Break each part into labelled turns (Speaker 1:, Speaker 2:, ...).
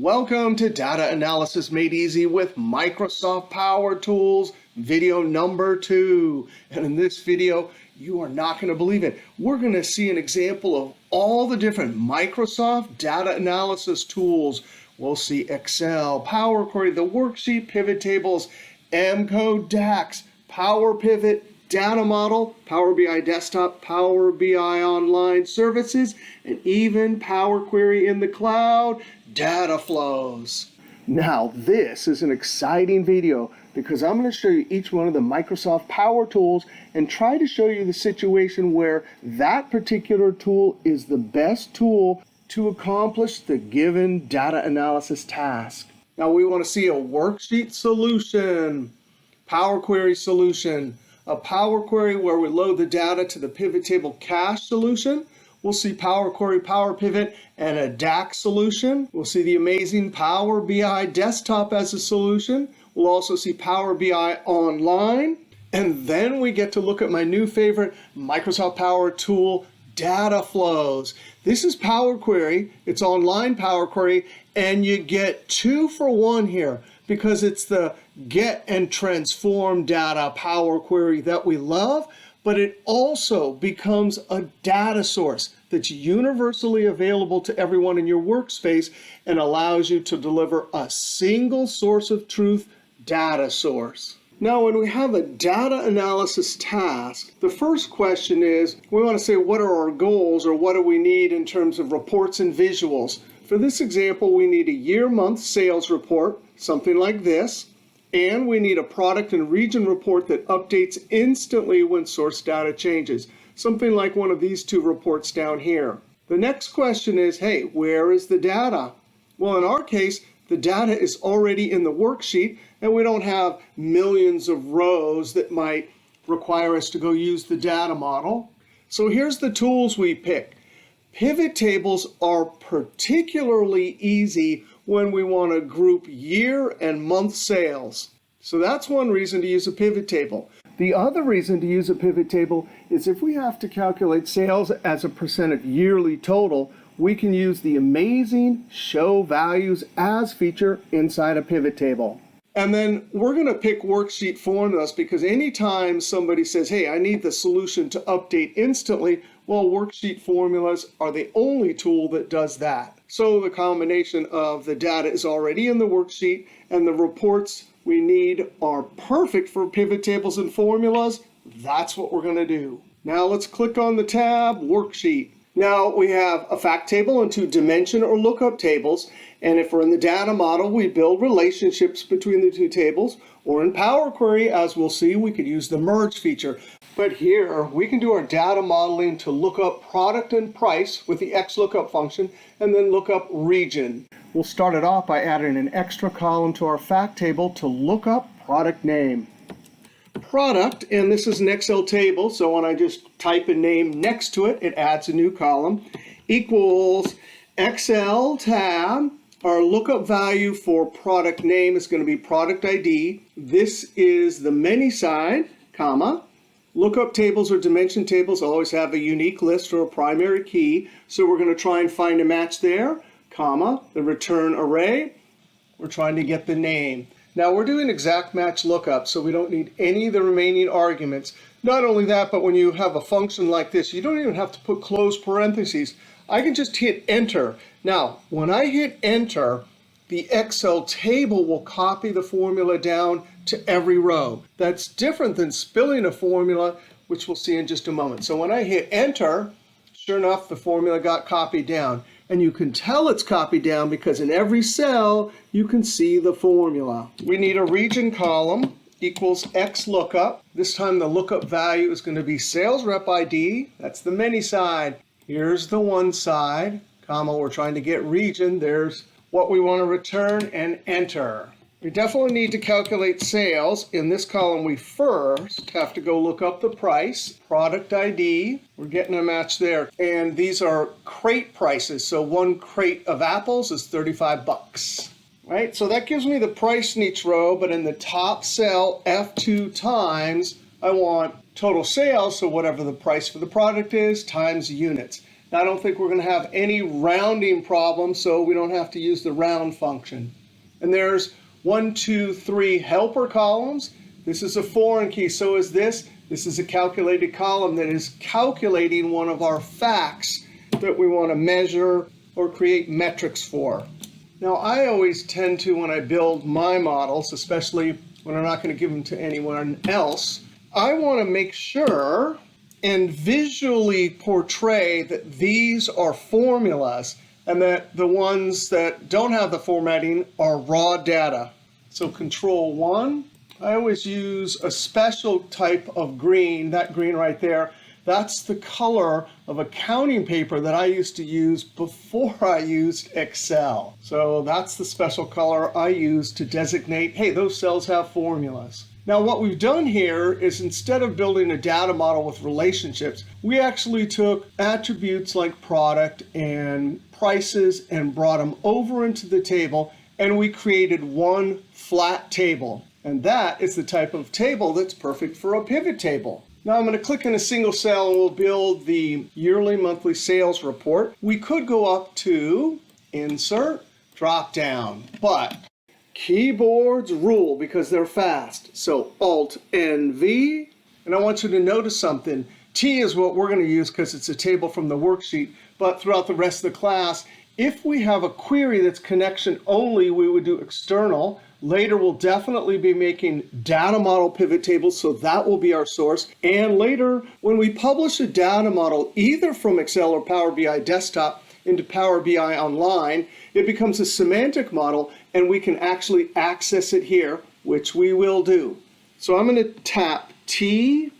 Speaker 1: Welcome to Data Analysis Made Easy with Microsoft Power Tools, video number 2. And in this video, you are not going to believe it. We're going to see an example of all the different Microsoft data analysis tools. We'll see Excel, Power Query, the Worksheet, PivotTables, M-Code, DAX, Power Pivot, Data Model, Power BI Desktop, Power BI Online Services, and even Power Query in the cloud, Dataflows. Now, this is an exciting video because I'm going to show you each one of the Microsoft Power Tools and try to show you the situation where that particular tool is the best tool to accomplish the given data analysis task. Now, we want to see a worksheet solution, Power Query solution, a Power Query where we load the data to the PivotTable Cache solution. We'll see Power Query, Power Pivot, and a DAX solution. We'll see the amazing Power BI Desktop as a solution. We'll also see Power BI Online. And then we get to look at my new favorite Microsoft Power tool, Dataflows. This is Power Query. It's online Power Query, and you get 2 for 1 here because it's the get and transform data Power Query that we love, but it also becomes a data source that's universally available to everyone in your workspace and allows you to deliver a single source of truth data source. Now, when we have a data analysis task, the first question is, we want to say what are our goals or what do we need in terms of reports and visuals. For this example, we need a year-month sales report, something like this, and we need a product and region report that updates instantly when source data changes, something like one of these 2 reports down here. The next question is, hey, where is the data? Well, in our case, the data is already in the worksheet, and we don't have millions of rows that might require us to go use the data model. So here's the tools we pick. Pivot tables are particularly easy when we want to group year and month sales. So that's one reason to use a pivot table. The other reason to use a pivot table is if we have to calculate sales as a percent of yearly total, we can use the amazing Show Values As feature inside a pivot table. And then we're going to pick Worksheet Formulas because anytime somebody says, hey, I need the solution to update instantly, well, Worksheet Formulas are the only tool that does that. So the combination of the data is already in the worksheet and the reports we need are perfect for pivot tables and formulas. That's what we're going to do. Now let's click on the tab Worksheet. Now we have a fact table and 2 dimension or lookup tables. And if we're in the data model, we build relationships between the 2 tables. Or in Power Query, as we'll see, we could use the merge feature. But here, we can do our data modeling to look up product and price with the XLOOKUP function, and then look up region. We'll start it off by adding an extra column to our fact table to look up product name. Product, and this is an Excel table, so when I just type a name next to it, it adds a new column, equals XL tab. Our lookup value for product name is going to be product ID. This is the many side, comma. Lookup tables or dimension tables always have a unique list or a primary key, so we're going to try and find a match there, comma, the return array. We're trying to get the name. Now we're doing exact match lookup, so we don't need any of the remaining arguments. Not only that, but when you have a function like this, you don't even have to put close parentheses. I can just hit enter. Now, when I hit enter, the Excel table will copy the formula down to every row. That's different than spilling a formula, which we'll see in just a moment. So when I hit enter, sure enough, the formula got copied down. And you can tell it's copied down because in every cell, you can see the formula. We need a region column equals XLOOKUP. This time the lookup value is going to be sales rep ID. That's the many side. Here's the one side, comma, we're trying to get region. There's what we want to return and enter. We definitely need to calculate sales. In this column, we first have to go look up the price, product ID. We're getting a match there. And these are crate prices. So 1 crate of apples is 35 bucks. Right? So that gives me the price in each row, but in the top cell, F2 times, I want total sales, so whatever the price for the product is, times units. I don't think we're going to have any rounding problems, so we don't have to use the round function. And there's 1, 2, 3 helper columns. This is a foreign key, so is this. This is a calculated column that is calculating one of our facts that we want to measure or create metrics for. Now, I always tend to, when I build my models, especially when I'm not going to give them to anyone else, I want to make sure and visually portray that these are formulas and that the ones that don't have the formatting are raw data. So Control 1, I always use a special type of green, that green right there. That's the color of accounting paper that I used to use before I used Excel. So that's the special color I use to designate, hey, those cells have formulas. Now what we've done here is instead of building a data model with relationships, we actually took attributes like product and prices and brought them over into the table, and we created one flat table. And that is the type of table that's perfect for a pivot table. Now I'm going to click in a single cell and we'll build the yearly monthly sales report. We could go up to Insert, Drop Down, but keyboards rule because they're fast. So Alt-N-V, and I want you to notice something. T is what we're going to use because it's a table from the worksheet, but throughout the rest of the class, if we have a query that's connection only, we would do external. Later, we'll definitely be making data model pivot tables, so that will be our source. And later, when we publish a data model, either from Excel or Power BI Desktop into Power BI Online, it becomes a semantic model, and we can actually access it here, which we will do. So I'm going to tap T.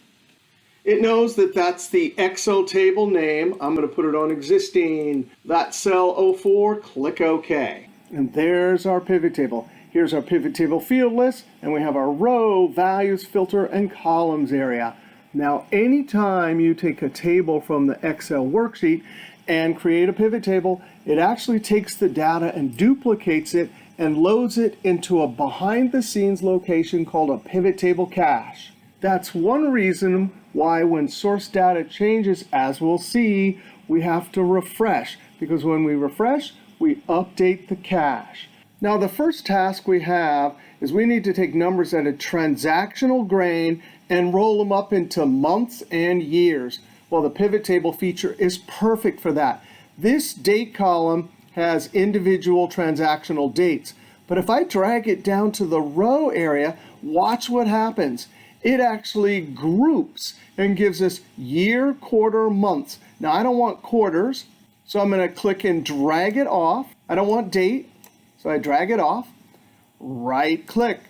Speaker 1: It knows that that's the Excel table name. I'm going to put it on existing. That cell 04, click OK. And there's our pivot table. Here's our pivot table field list, and we have our row, values, filter, and columns area. Now, anytime you take a table from the Excel worksheet and create a pivot table, it actually takes the data and duplicates it and loads it into a behind-the-scenes location called a PivotTable Cache. That's one reason why when source data changes, as we'll see, we have to refresh, because when we refresh, we update the cache. Now, the first task we have is we need to take numbers at a transactional grain and roll them up into months and years. Well, the pivot table feature is perfect for that. This date column has individual transactional dates, but if I drag it down to the row area, watch what happens. It actually groups and gives us year, quarter, months. Now, I don't want quarters, so I'm going to click and drag it off. I don't want date. So I drag it off, right click,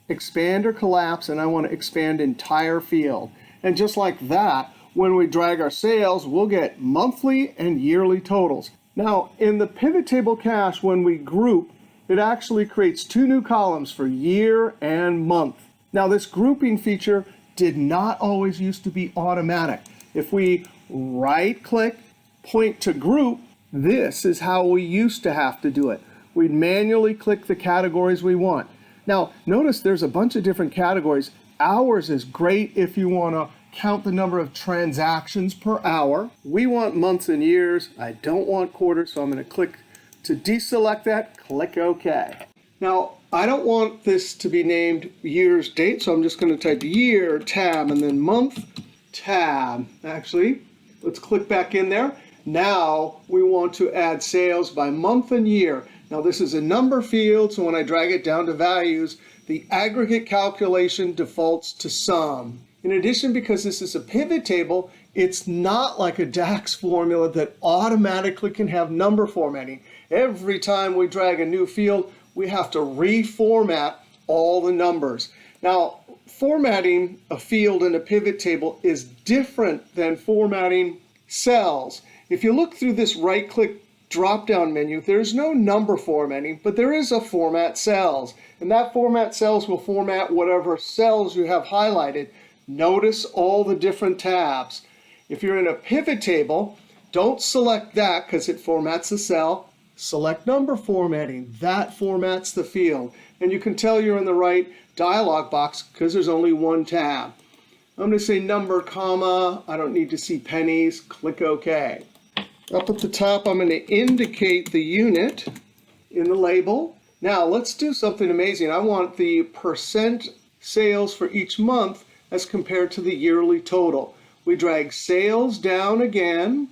Speaker 1: expand or collapse, and I want to expand entire field. And just like that, when we drag our sales, we'll get monthly and yearly totals. Now, in the pivot table cache, when we group, it actually creates two new columns for year and month. Now, this grouping feature did not always used to be automatic. If we right click, point to group, this is how we used to have to do it. We'd manually click the categories we want. Now, notice there's a bunch of different categories. Hours is great if you want to count the number of transactions per hour. We want months and years. I don't want quarters, so I'm going to click to deselect that, click OK. Now, I don't want this to be named years date, so I'm just going to type year, tab, and then month, tab. Actually, let's click back in there. Now, we want to add sales by month and year. Now, this is a number field, so when I drag it down to values, the aggregate calculation defaults to sum. In addition, because this is a pivot table, it's not like a DAX formula that automatically can have number formatting. Every time we drag a new field, we have to reformat all the numbers. Now, formatting a field in a pivot table is different than formatting cells. If you look through this right-click drop-down menu, there's no number formatting, but there is a format cells. And that format cells will format whatever cells you have highlighted. Notice all the different tabs. If you're in a pivot table, don't select that because it formats the cell. Select number formatting. That formats the field. And you can tell you're in the right dialog box because there's only one tab. I'm going to say number, comma. I don't need to see pennies. Click OK. Up at the top, I'm going to indicate the unit in the label. Now let's do something amazing. I want the percent sales for each month as compared to the yearly total. We drag sales down again.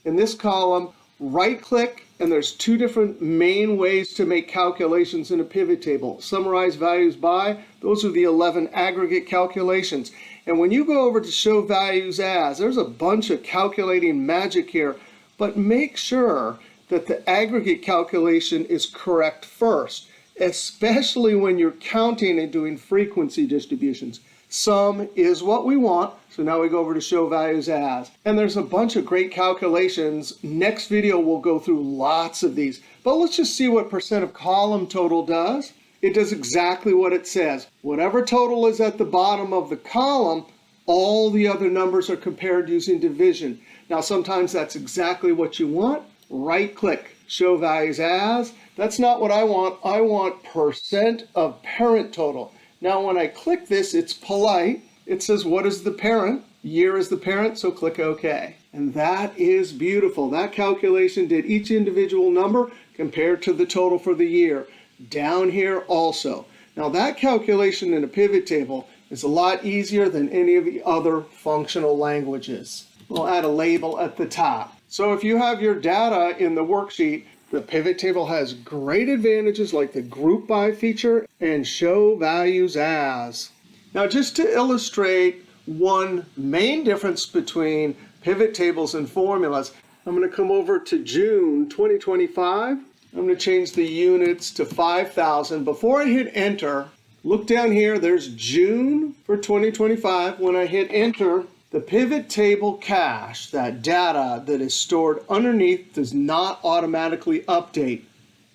Speaker 1: In this column, right-click, and there's two different main ways to make calculations in a pivot table. Summarize values by, those are the 11 aggregate calculations. And when you go over to show values as, there's a bunch of calculating magic here, but make sure that the aggregate calculation is correct first, especially when you're counting and doing frequency distributions. Sum is what we want, so now we go over to show values as. And there's a bunch of great calculations. Next video we'll go through lots of these, but let's just see what percent of column total does. It does exactly what it says. Whatever total is at the bottom of the column, all the other numbers are compared using division. Now sometimes that's exactly what you want. Right click, show values as. That's not what I want. I want percent of parent total. Now when I click this, it's polite. It says what is the parent? Year is the parent, so click OK. And that is beautiful. That calculation did each individual number compared to the total for the year. Down here also. Now that calculation in a pivot table is a lot easier than any of the other functional languages. We'll add a label at the top. So if you have your data in the worksheet, the pivot table has great advantages like the group by feature and show values as. Now just to illustrate one main difference between pivot tables and formulas, I'm going to come over to June 2025. I'm going to change the units to 5,000. Before I hit enter, look down here, there's June for 2025. When I hit enter, the PivotTable cache, that data that is stored underneath, does not automatically update.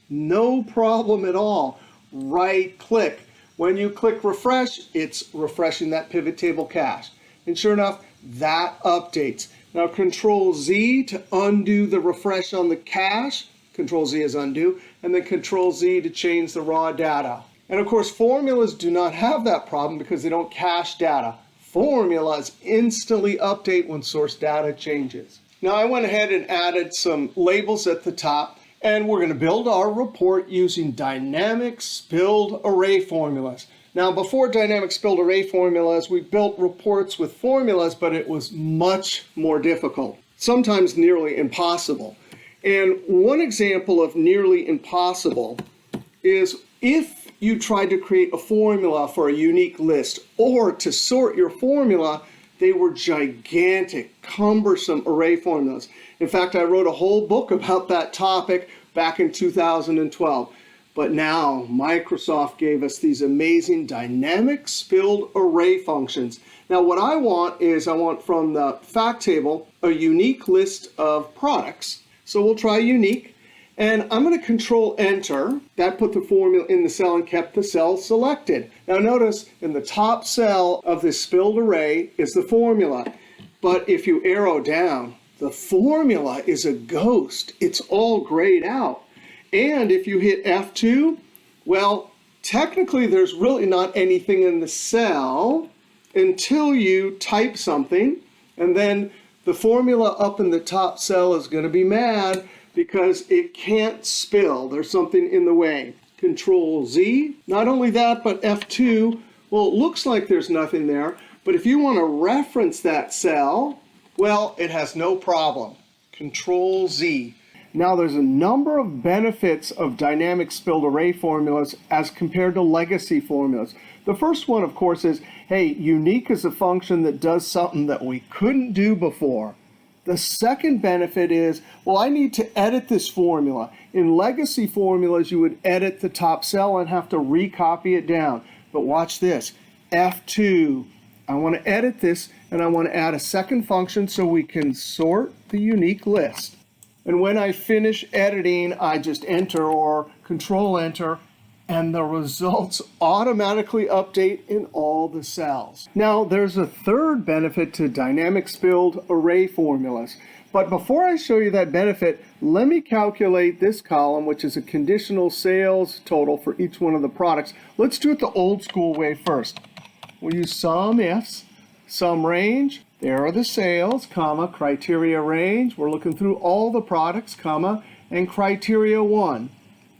Speaker 1: No problem at all. Right click. When you click refresh, it's refreshing that PivotTable cache. And sure enough, that updates. Now Control Z to undo the refresh on the cache. Control Z is undo. And then Control Z to change the raw data. And of course, formulas do not have that problem because they don't cache data. Formulas instantly update when source data changes. Now I went ahead and added some labels at the top, and we're going to build our report using dynamic spilled array formulas. Now before dynamic spilled array formulas, we built reports with formulas, but it was much more difficult, sometimes nearly impossible. And one example of nearly impossible is if you tried to create a formula for a unique list or to sort your formula, they were gigantic, cumbersome array formulas. In fact, I wrote a whole book about that topic back in 2012. But now Microsoft gave us these amazing dynamic spilled array functions. Now what I want is I want from the fact table a unique list of products. So we'll try unique. And I'm going to Control Enter. That put the formula in the cell and kept the cell selected. Now notice in the top cell of this spilled array is the formula. But if you arrow down, the formula is a ghost. It's all grayed out. And if you hit F2, well, technically there's really not anything in the cell until you type something. And then the formula up in the top cell is going to be mad because it can't spill. There's something in the way. Control Z. Not only that, but F2. Well, it looks like there's nothing there, but if you want to reference that cell, well, it has no problem. Control Z. Now there's a number of benefits of dynamic spilled array formulas as compared to legacy formulas. The first one, of course, is, hey, unique is a function that does something that we couldn't do before. The second benefit is, well, I need to edit this formula. In legacy formulas, you would edit the top cell and have to recopy it down. But watch this, F2. I want to edit this, and I want to add a second function so we can sort the unique list. And when I finish editing, I just enter or Control Enter, and the results automatically update in all the cells. Now, there's a third benefit to dynamic spilled array formulas. But before I show you that benefit, let me calculate this column, which is a conditional sales total for each one of the products. Let's do it the old school way first. We'll use sum ifs, sum range, There are the sales, comma, criteria range. We're looking through all the products, comma, and criteria 1.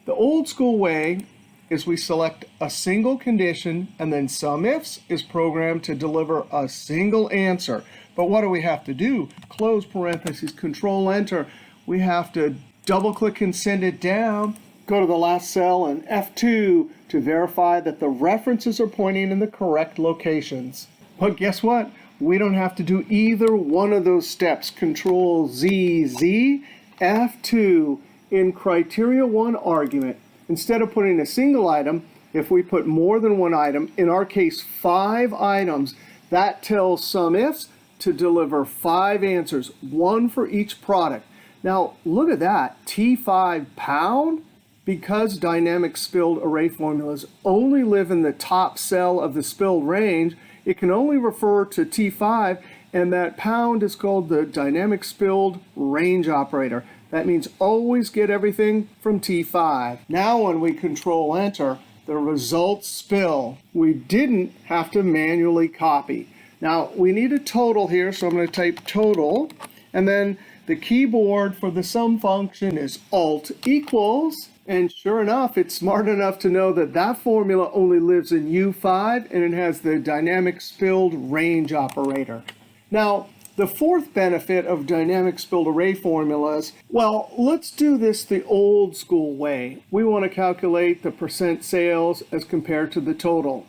Speaker 1: The old school way is we select a single condition and then SUMIFS is programmed to deliver a single answer. But what do we have to do? Close parentheses, Control Enter. We have to double click and send it down. Go to the last cell and F2 to verify that the references are pointing in the correct locations. But guess what? We don't have to do either one of those steps. Control Z, F2 in criteria 1 argument. Instead of putting a single item, if we put more than one item, in our case 5 items, that tells SUMIFS to deliver 5 answers, 1 for each product. Now look at that, T5 pound. Because dynamic spilled array formulas only live in the top cell of the spilled range, it can only refer to T5, and that pound is called the dynamic spilled range operator. That means always get everything from T5. Now when we Control Enter, the results spill. We didn't have to manually copy. Now we need a total here, so I'm going to type total, and then the keyboard for the sum function is Alt equals. And sure enough, it's smart enough to know that that formula only lives in U5 and it has the dynamic spilled range operator. Now, the fourth benefit of dynamic spilled array formulas, well, let's do this the old school way. We want to calculate the percent sales as compared to the total.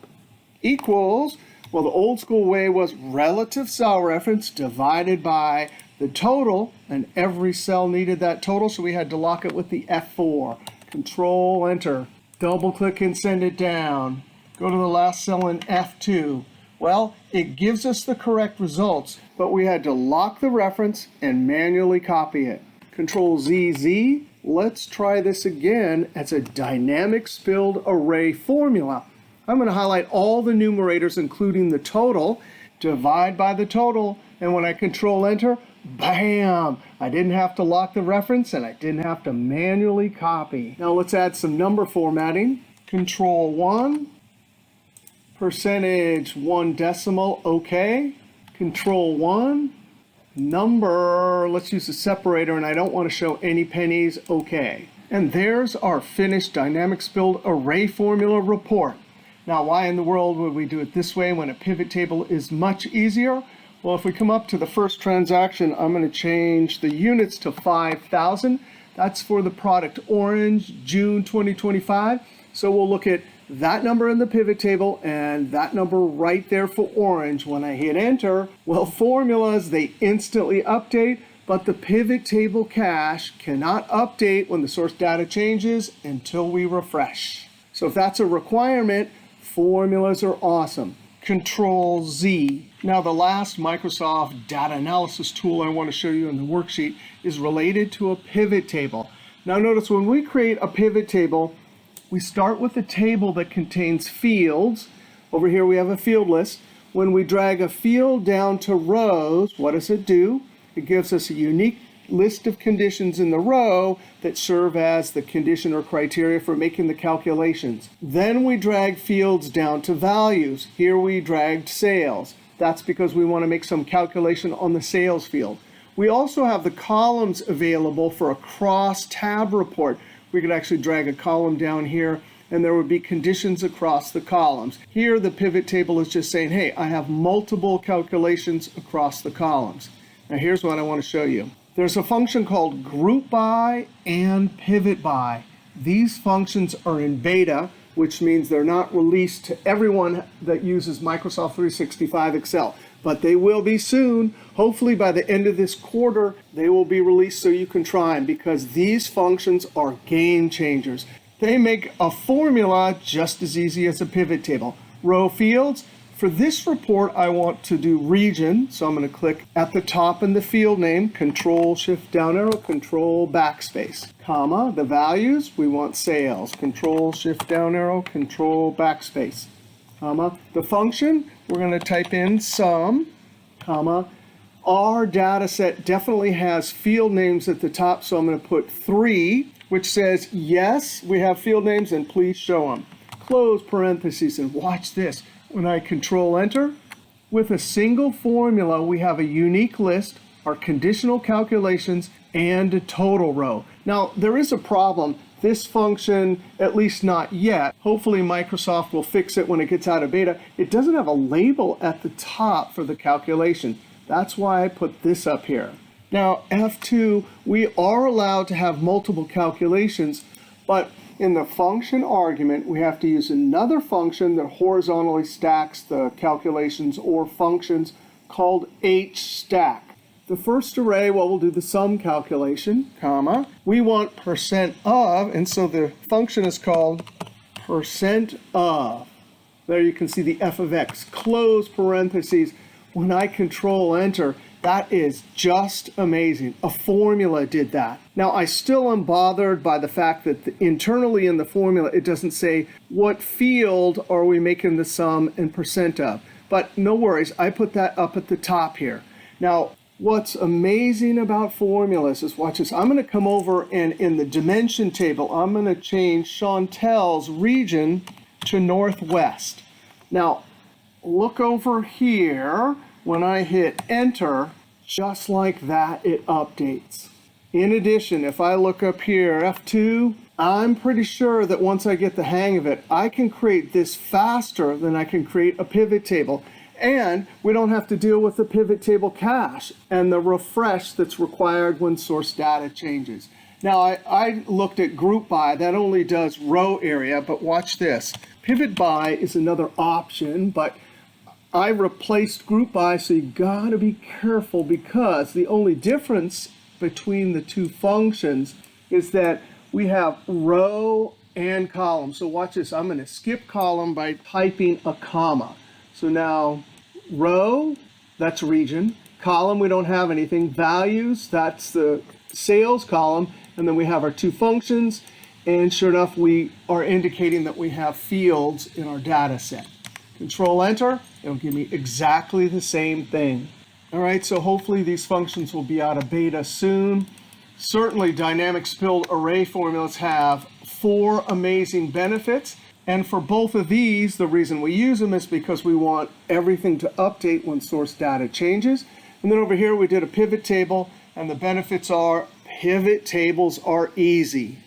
Speaker 1: Equals, well, the old school way was relative cell reference divided by the total, and every cell needed that total, so we had to lock it with the F4. Control Enter, double click and send it down. Go to the last cell in F2. Well, it gives us the correct results, but we had to lock the reference and manually copy it. Control ZZ. Let's try this again as a dynamic spilled array formula. I'm going to highlight all the numerators, including the total, divide by the total, and when I Control Enter, bam! I didn't have to lock the reference and I didn't have to manually copy. Now let's add some number formatting. Control 1, percentage 1 decimal, okay. Control 1, number, let's use a separator and I don't want to show any pennies, okay. And there's our finished dynamic spilled array formula report. Now why in the world would we do it this way when a pivot table is much easier? Well, if we come up to the first transaction, I'm going to change the units to 5,000. That's for the product orange, June 2025. So we'll look at that number in the pivot table and that number right there for orange. When I hit enter, well, formulas, they instantly update, but the pivot table cache cannot update when the source data changes until we refresh. So if that's a requirement, formulas are awesome. Control Z. Now the last Microsoft data analysis tool I want to show you in the worksheet is related to a pivot table. Now notice when we create a pivot table, we start with a table that contains fields. Over here we have a field list. When we drag a field down to rows, what does it do? It gives us a unique list of conditions in the row that serve as the condition or criteria for making the calculations. Then we drag fields down to values. Here we dragged sales. That's because we want to make some calculation on the sales field. We also have the columns available for a cross-tab report. We could actually drag a column down here and there would be conditions across the columns. Here the pivot table is just saying, hey, I have multiple calculations across the columns. Now here's what I want to show you. There's a function called GROUPBY and PIVOTBY. These functions are in beta, which means they're not released to everyone that uses Microsoft 365 Excel, but they will be soon. Hopefully by the end of this quarter, they will be released so you can try them because these functions are game changers. They make a formula just as easy as a pivot table. Row fields. For this report, I want to do region, so I'm going to click at the top in the field name, Control Shift down arrow, Control backspace, comma, the values, we want sales, Control Shift down arrow, Control backspace, comma, the function, we're going to type in sum, comma, our data set definitely has field names at the top, so I'm going to put 3, which says, yes, we have field names and please show them. Close parentheses and watch this. When I Control Enter, With a single formula, we have a unique list, our conditional calculations, and a total row. Now, there is a problem. This function, at least not yet, hopefully Microsoft will fix it when it gets out of beta, it doesn't have a label at the top for the calculation. That's why I put this up here. Now, F2, we are allowed to have multiple calculations, but in the function argument, we have to use another function that horizontally stacks the calculations or functions called hstack. The first array, well, we'll do the sum calculation, comma. We want percent of, and so the function is called percent of. There you can see the f of x, close parentheses. When I control enter, that is just amazing. A formula did that. Now, I still am bothered by the fact that internally in the formula, it doesn't say what field are we making the sum and percent of. But no worries, I put that up at the top here. Now, what's amazing about formulas is, watch this. I'm going to come over and in the dimension table, I'm going to change Chantel's region to northwest. Now, look over here. When I hit enter, just like that, it updates. In addition, if I look up here, F2, I'm pretty sure that once I get the hang of it, I can create this faster than I can create a pivot table. And we don't have to deal with the PivotTable cache and the refresh that's required when source data changes. Now, I looked at GROUPBY. That only does row area, but watch this. PivotBy is another option, but I replaced GROUPBY, so you gotta be careful because the only difference between the two functions is that we have row and column. So watch this, I'm gonna skip column by typing a comma. So now row, that's region. Column, we don't have anything. Values, that's the sales column. And then we have our two functions. And sure enough, we are indicating that we have fields in our data set. Control enter, it'll give me exactly the same thing. All right, so hopefully these functions will be out of beta soon. Certainly dynamic spilled array formulas have 4 amazing benefits. And for both of these, the reason we use them is because we want everything to update when source data changes. And then over here, we did a pivot table, and the benefits are pivot tables are easy.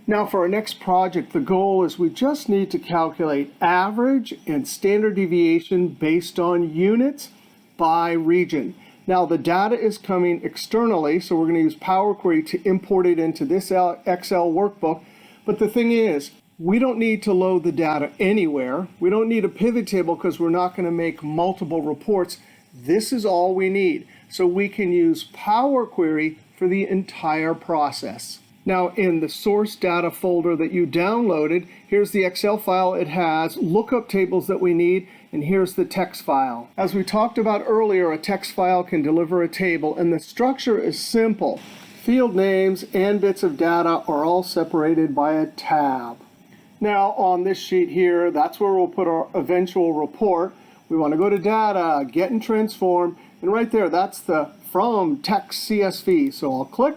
Speaker 1: Now for our next project, the goal is we just need to calculate average and standard deviation based on units by region. Now the data is coming externally, so we're going to use Power Query to import it into this Excel workbook. But the thing is, we don't need to load the data anywhere. We don't need a pivot table because we're not going to make multiple reports. This is all we need. So we can use Power Query for the entire process. Now in the source data folder that you downloaded, here's the Excel file. It has lookup tables that we need, and here's the text file. As we talked about earlier, a text file can deliver a table, and the structure is simple. Field names and bits of data are all separated by a tab. Now on this sheet here, that's where we'll put our eventual report. We want to go to data, get and transform, and right there, that's the from text CSV. So I'll click,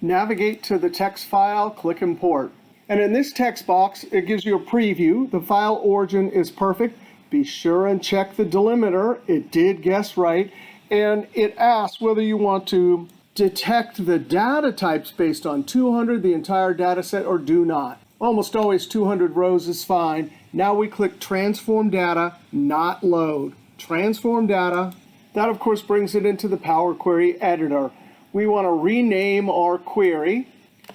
Speaker 1: navigate to the text file, click import. And in this text box, it gives you a preview. The file origin is perfect. Be sure and check the delimiter. It did guess right. And it asks whether you want to detect the data types based on 200, the entire data set, or do not. Almost always 200 rows is fine. Now we click transform data, not load. Transform data. That of course brings it into the Power Query editor. We want to rename our query.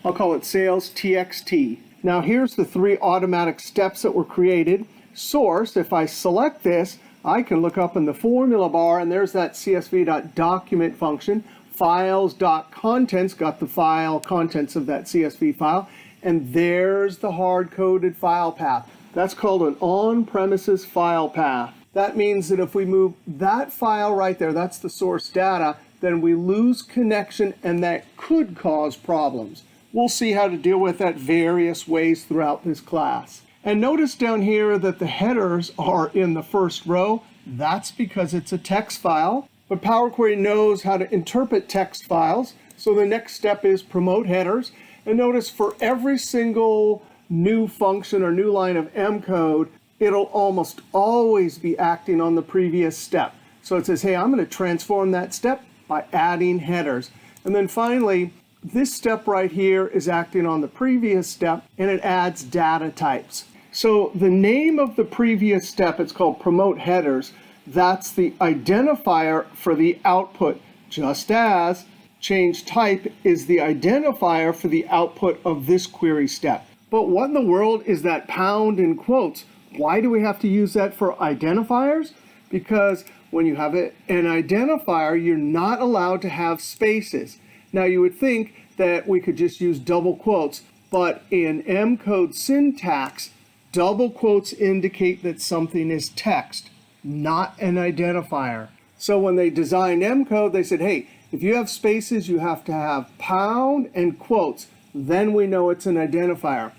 Speaker 1: I'll call it sales TXT. Now here's the 3 automatic steps that were created. Source, if I select this, I can look up in the formula bar and there's that csv.document function. Files.contents got the file contents of that CSV file. And there's the hard-coded file path. That's called an on-premises file path. That means that if we move that file right there, that's the source data, then we lose connection and that could cause problems. We'll see how to deal with that various ways throughout this class. And notice down here that the headers are in the first row. That's because it's a text file. But Power Query knows how to interpret text files. So the next step is promote headers. And notice for every single new function or new line of M code, it'll almost always be acting on the previous step. So it says, hey, I'm going to transform that step by adding headers. And then finally, this step right here is acting on the previous step, and it adds data types. So the name of the previous step, it's called promote headers. That's the identifier for the output, just as change type is the identifier for the output of this query step. But what in the world is that pound in quotes? Why do we have to use that for identifiers? Because when you have an identifier, you're not allowed to have spaces. Now you would think that we could just use double quotes, but in M code syntax, double quotes indicate that something is text, not an identifier. So when they designed M code, they said, hey, if you have spaces, you have to have pound and quotes. Then we know it's an identifier.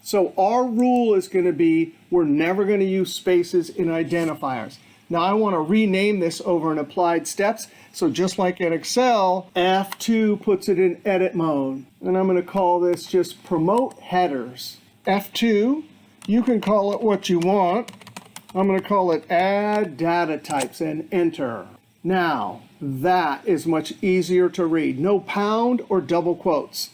Speaker 1: So our rule is going to be we're never going to use spaces in identifiers. Now I want to rename this over in applied steps. So just like in Excel, F2 puts it in edit mode. And I'm going to call this just promote headers. F2, you can call it what you want. I'm going to call it add data types and enter. Now that is much easier to read. No pound or double quotes.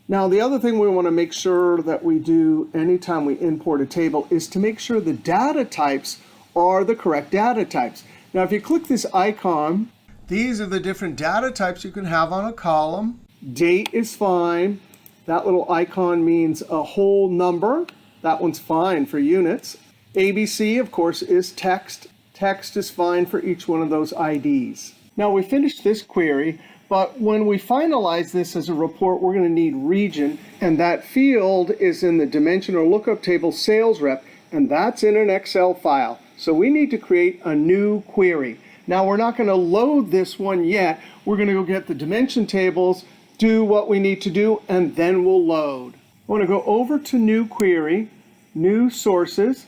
Speaker 1: Now the other thing we want to make sure that we do anytime we import a table is to make sure the data types are the correct data types. Now if you click this icon, these are the different data types you can have on a column. Date is fine. That little icon means a whole number. That one's fine for units. ABC, of course, is text. Text is fine for each one of those IDs. Now we finished this query, but when we finalize this as a report, we're going to need region, and that field is in the dimension or lookup table sales rep, and that's in an Excel file. So we need to create a new query. Now we're not going to load this one yet. We're going to go get the dimension tables, do what we need to do, and then we'll load. I want to go over to new query, new sources,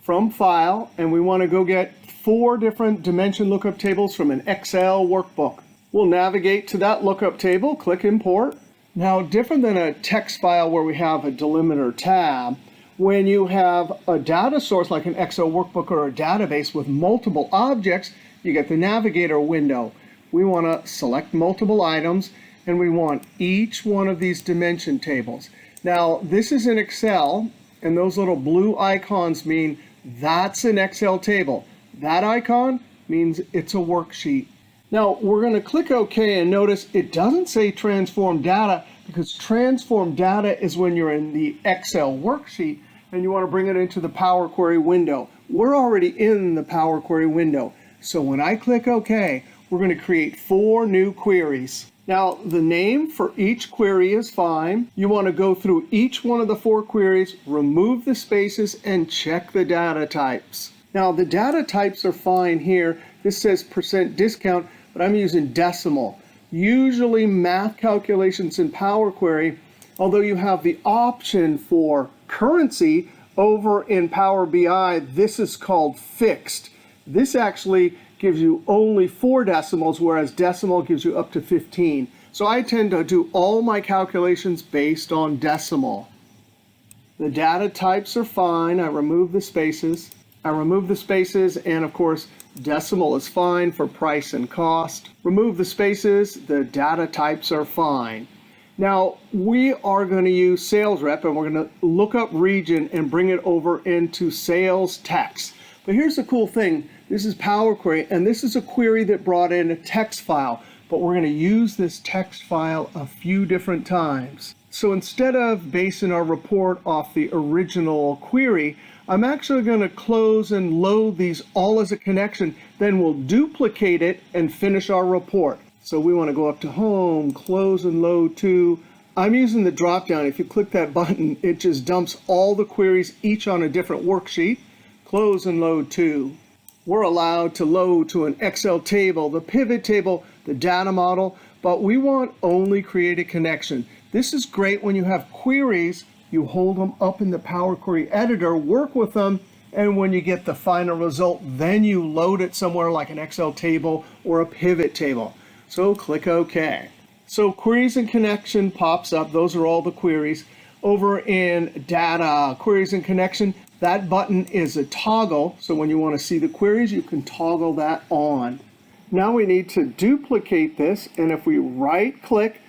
Speaker 1: from file, and we want to go get 4 different dimension lookup tables from an Excel workbook. We'll navigate to that lookup table, click import. Now different than a text file where we have a delimiter tab, when you have a data source like an Excel workbook or a database with multiple objects, you get the navigator window. We want to select multiple items, and we want each one of these dimension tables. Now this is in Excel, and those little blue icons mean that's an Excel table. That icon means it's a worksheet. Now we're going to click OK, and notice it doesn't say transform data, because transform data is when you're in the Excel worksheet and you want to bring it into the Power Query window. We're already in the Power Query window. So when I click OK, we're going to create 4 new queries. Now the name for each query is fine. You want to go through each one of the 4 queries, remove the spaces, and check the data types. Now the data types are fine here. This says % discount, but I'm using decimal. Usually math calculations in Power Query, although you have the option for currency over in Power BI, this is called fixed. This actually gives you only 4 decimals, whereas decimal gives you up to 15. So I tend to do all my calculations based on decimal. The data types are fine. I remove the spaces. And of course, decimal is fine for price and cost. Remove the spaces. The data types are fine. Now we are going to use sales rep, and we're going to look up region and bring it over into sales text. But here's the cool thing. This is Power Query, and this is a query that brought in a text file, but we're going to use this text file a few different times. So instead of basing our report off the original query, I'm actually going to close and load these all as a connection, then we'll duplicate it and finish our report. So we want to go up to Home, Close and Load To. I'm using the drop down. If you click that button, it just dumps all the queries, each on a different worksheet. Close and Load To. We're allowed to load to an Excel table, the pivot table, the data model, but we want only create a connection. This is great when you have queries, you hold them up in the Power Query editor, work with them, and when you get the final result, then you load it somewhere like an Excel table or a pivot table. So click OK. So queries and connection pops up. Those are all the queries. Over in data, queries and connection, That button is a toggle, so when you want to see the queries, you can toggle that on. Now we need to duplicate this, and if we right-click,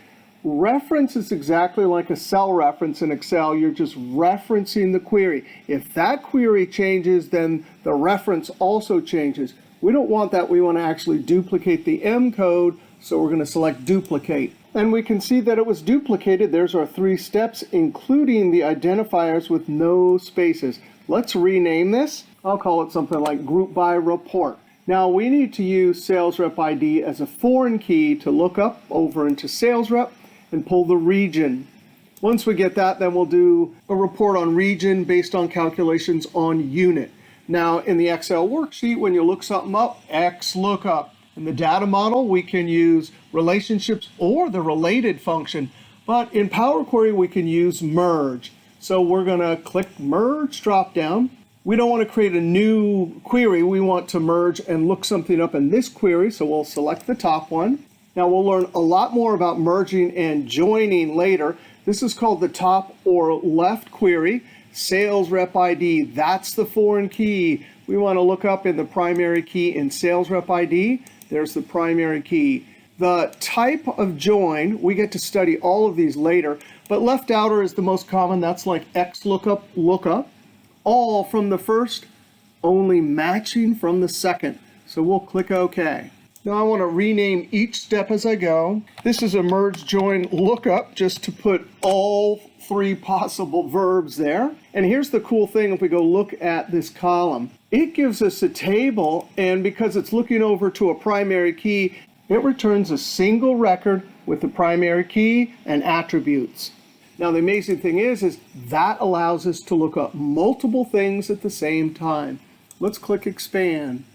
Speaker 1: reference is exactly like a cell reference in Excel. You're just referencing the query. If that query changes, then the reference also changes. We don't want that. We want to actually duplicate the M code, so we're going to select duplicate. And we can see that it was duplicated. There's our 3 steps, including the identifiers with no spaces. Let's rename this. I'll call it something like Group by Report. Now we need to use sales rep ID as a foreign key to look up over into sales rep and pull the region. Once we get that, then we'll do a report on region based on calculations on unit. Now in the Excel worksheet, when you look something up, XLOOKUP. In the data model, we can use relationships or the related function, but in Power Query, we can use merge. So we're gonna click merge drop down. We don't want to create a new query. We want to merge and look something up in this query. So we'll select the top one. Now we'll learn a lot more about merging and joining later. This is called the top or left query. Sales rep ID, that's the foreign key. We want to look up in the primary key in sales rep ID. There's the primary key. The type of join, we get to study all of these later, but left outer is the most common. That's like XLOOKUP, lookup. All from the first, only matching from the second. So we'll click OK. Now I want to rename each step as I go. This is a merge join lookup, just to put all 3 possible verbs there. And here's the cool thing, if we go look at this column, it gives us a table, and because it's looking over to a primary key, it returns a single record with the primary key and attributes. Now the amazing thing is that allows us to look up multiple things at the same time. Let's click expand.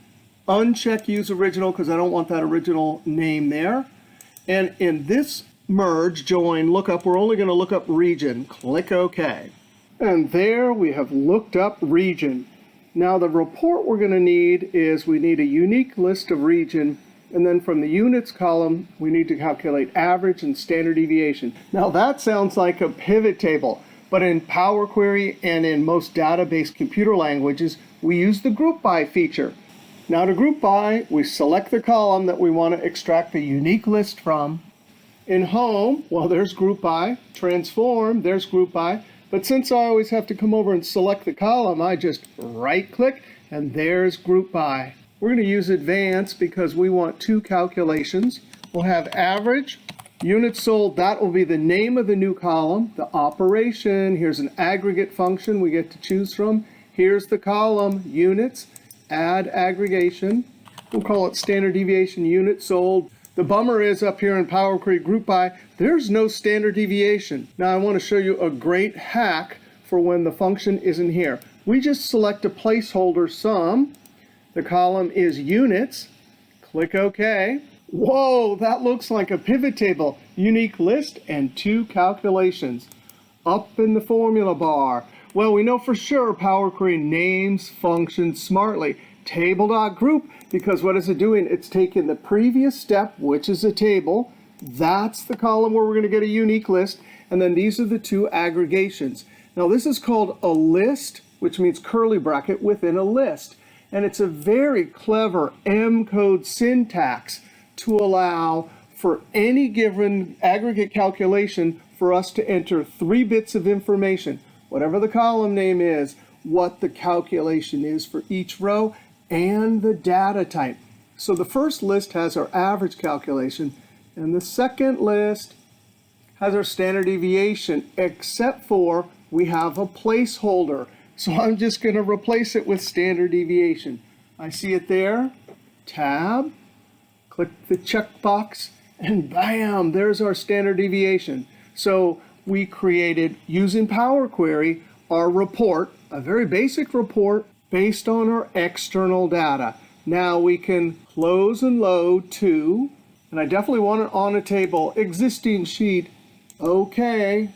Speaker 1: Uncheck use original because I don't want that original name there. And in this merge, join, lookup, we're only going to look up region. Click OK. And there we have looked up region. Now the report we're going to need is we need a unique list of region, and then from the units column we need to calculate average and standard deviation. Now that sounds like a pivot table, but in Power Query and in most database computer languages we use the group by feature. Now to group by, we select the column that we want to extract the unique list from. In home, well, there's group by. Transform, there's group by. But since I always have to come over and select the column, I just right click and there's group by. We're going to use advanced because we want 2 calculations. We'll have average, units sold, that will be the name of the new column, the operation. Here's an aggregate function we get to choose from. Here's the column, units, add aggregation. We'll call it standard deviation units sold. The bummer is up here in Power Query Group By, there's no standard deviation. Now I want to show you a great hack for when the function isn't here. We just select a placeholder sum. The column is units. Click OK. Whoa, that looks like a pivot table. Unique list and 2 calculations. Up in the formula bar. Well, we know for sure Power Query names functions smartly. Table.group, because what is it doing? It's taking the previous step, which is a table. That's the column where we're going to get a unique list. And then these are the 2 aggregations. Now this is called a list, which means curly bracket within a list. And it's a very clever M code syntax to allow for any given aggregate calculation for us to enter 3 bits of information, whatever the column name is, what the calculation is for each row, and the data type. So the first list has our average calculation, and the second list has our standard deviation, except for we have a placeholder. So I'm just going to replace it with standard deviation. I see it there, tab, click the checkbox, and bam, there's our standard deviation. So we created, using Power Query, our report, a very basic report based on our external data. Now we can close and load to, and I definitely want it on a table, existing sheet, okay.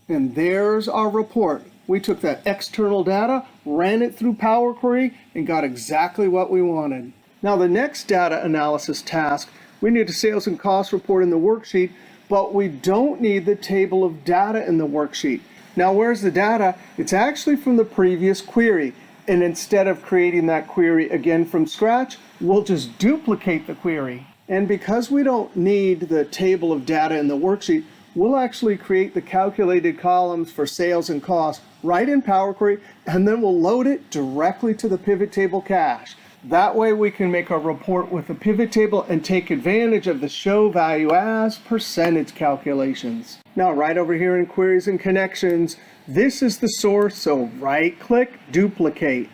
Speaker 1: And there's our report. We took that external data, ran it through Power Query, and got exactly what we wanted. Now the next data analysis task, we need a sales and cost report in the worksheet, but we don't need the table of data in the worksheet. Now where's the data? It's actually from the previous query. And instead of creating that query again from scratch, we'll just duplicate the query. And because we don't need the table of data in the worksheet, we'll actually create the calculated columns for sales and costs right in Power Query, and then we'll load it directly to the PivotTable cache. That way we can make a report with a pivot table and take advantage of the show value as percentage calculations. Now right over here in queries and connections, this is the source, so right click, duplicate.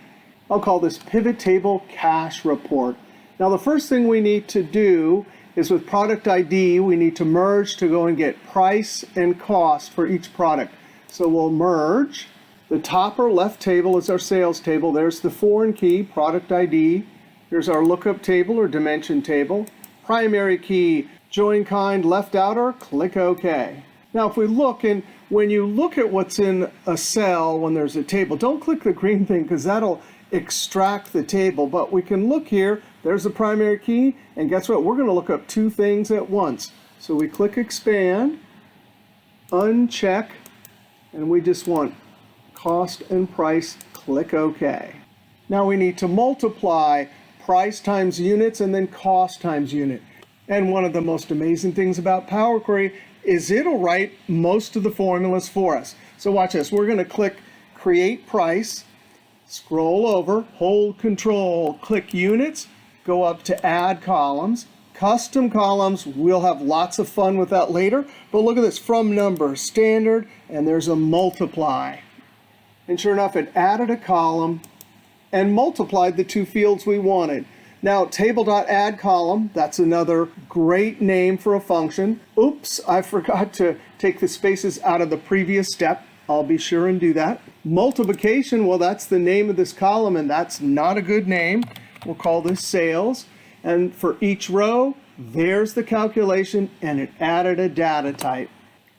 Speaker 1: I'll call this PivotTable Cache Report. Now the first thing we need to do is with product ID, we need to merge to go and get price and cost for each product. So we'll merge. The top or left table is our sales table. There's the foreign key, product ID. Here's our lookup table or dimension table. Primary key, join kind, left outer, click OK. Now if we look, and when you look at what's in a cell when there's a table, don't click the green thing because that'll extract the table. But we can look here, there's the primary key, and guess what? We're going to look up two things at once. So we click expand, uncheck, and we just want cost and price, click OK. Now we need to multiply price times units and then cost times unit. And one of the most amazing things about Power Query is it'll write most of the formulas for us. So watch this. We're going to click create price, scroll over, hold control, click units, go up to add columns. Custom columns, we'll have lots of fun with that later. But look at this, from number, standard, and there's a multiply. And sure enough, it added a column and multiplied the two fields we wanted. Now, table.addColumn, that's another great name for a function. Oops, I forgot to take the spaces out of the previous step. I'll be sure and do that. Multiplication, well, that's the name of this column, and that's not a good name. We'll call this sales. And for each row, there's the calculation, and it added a data type.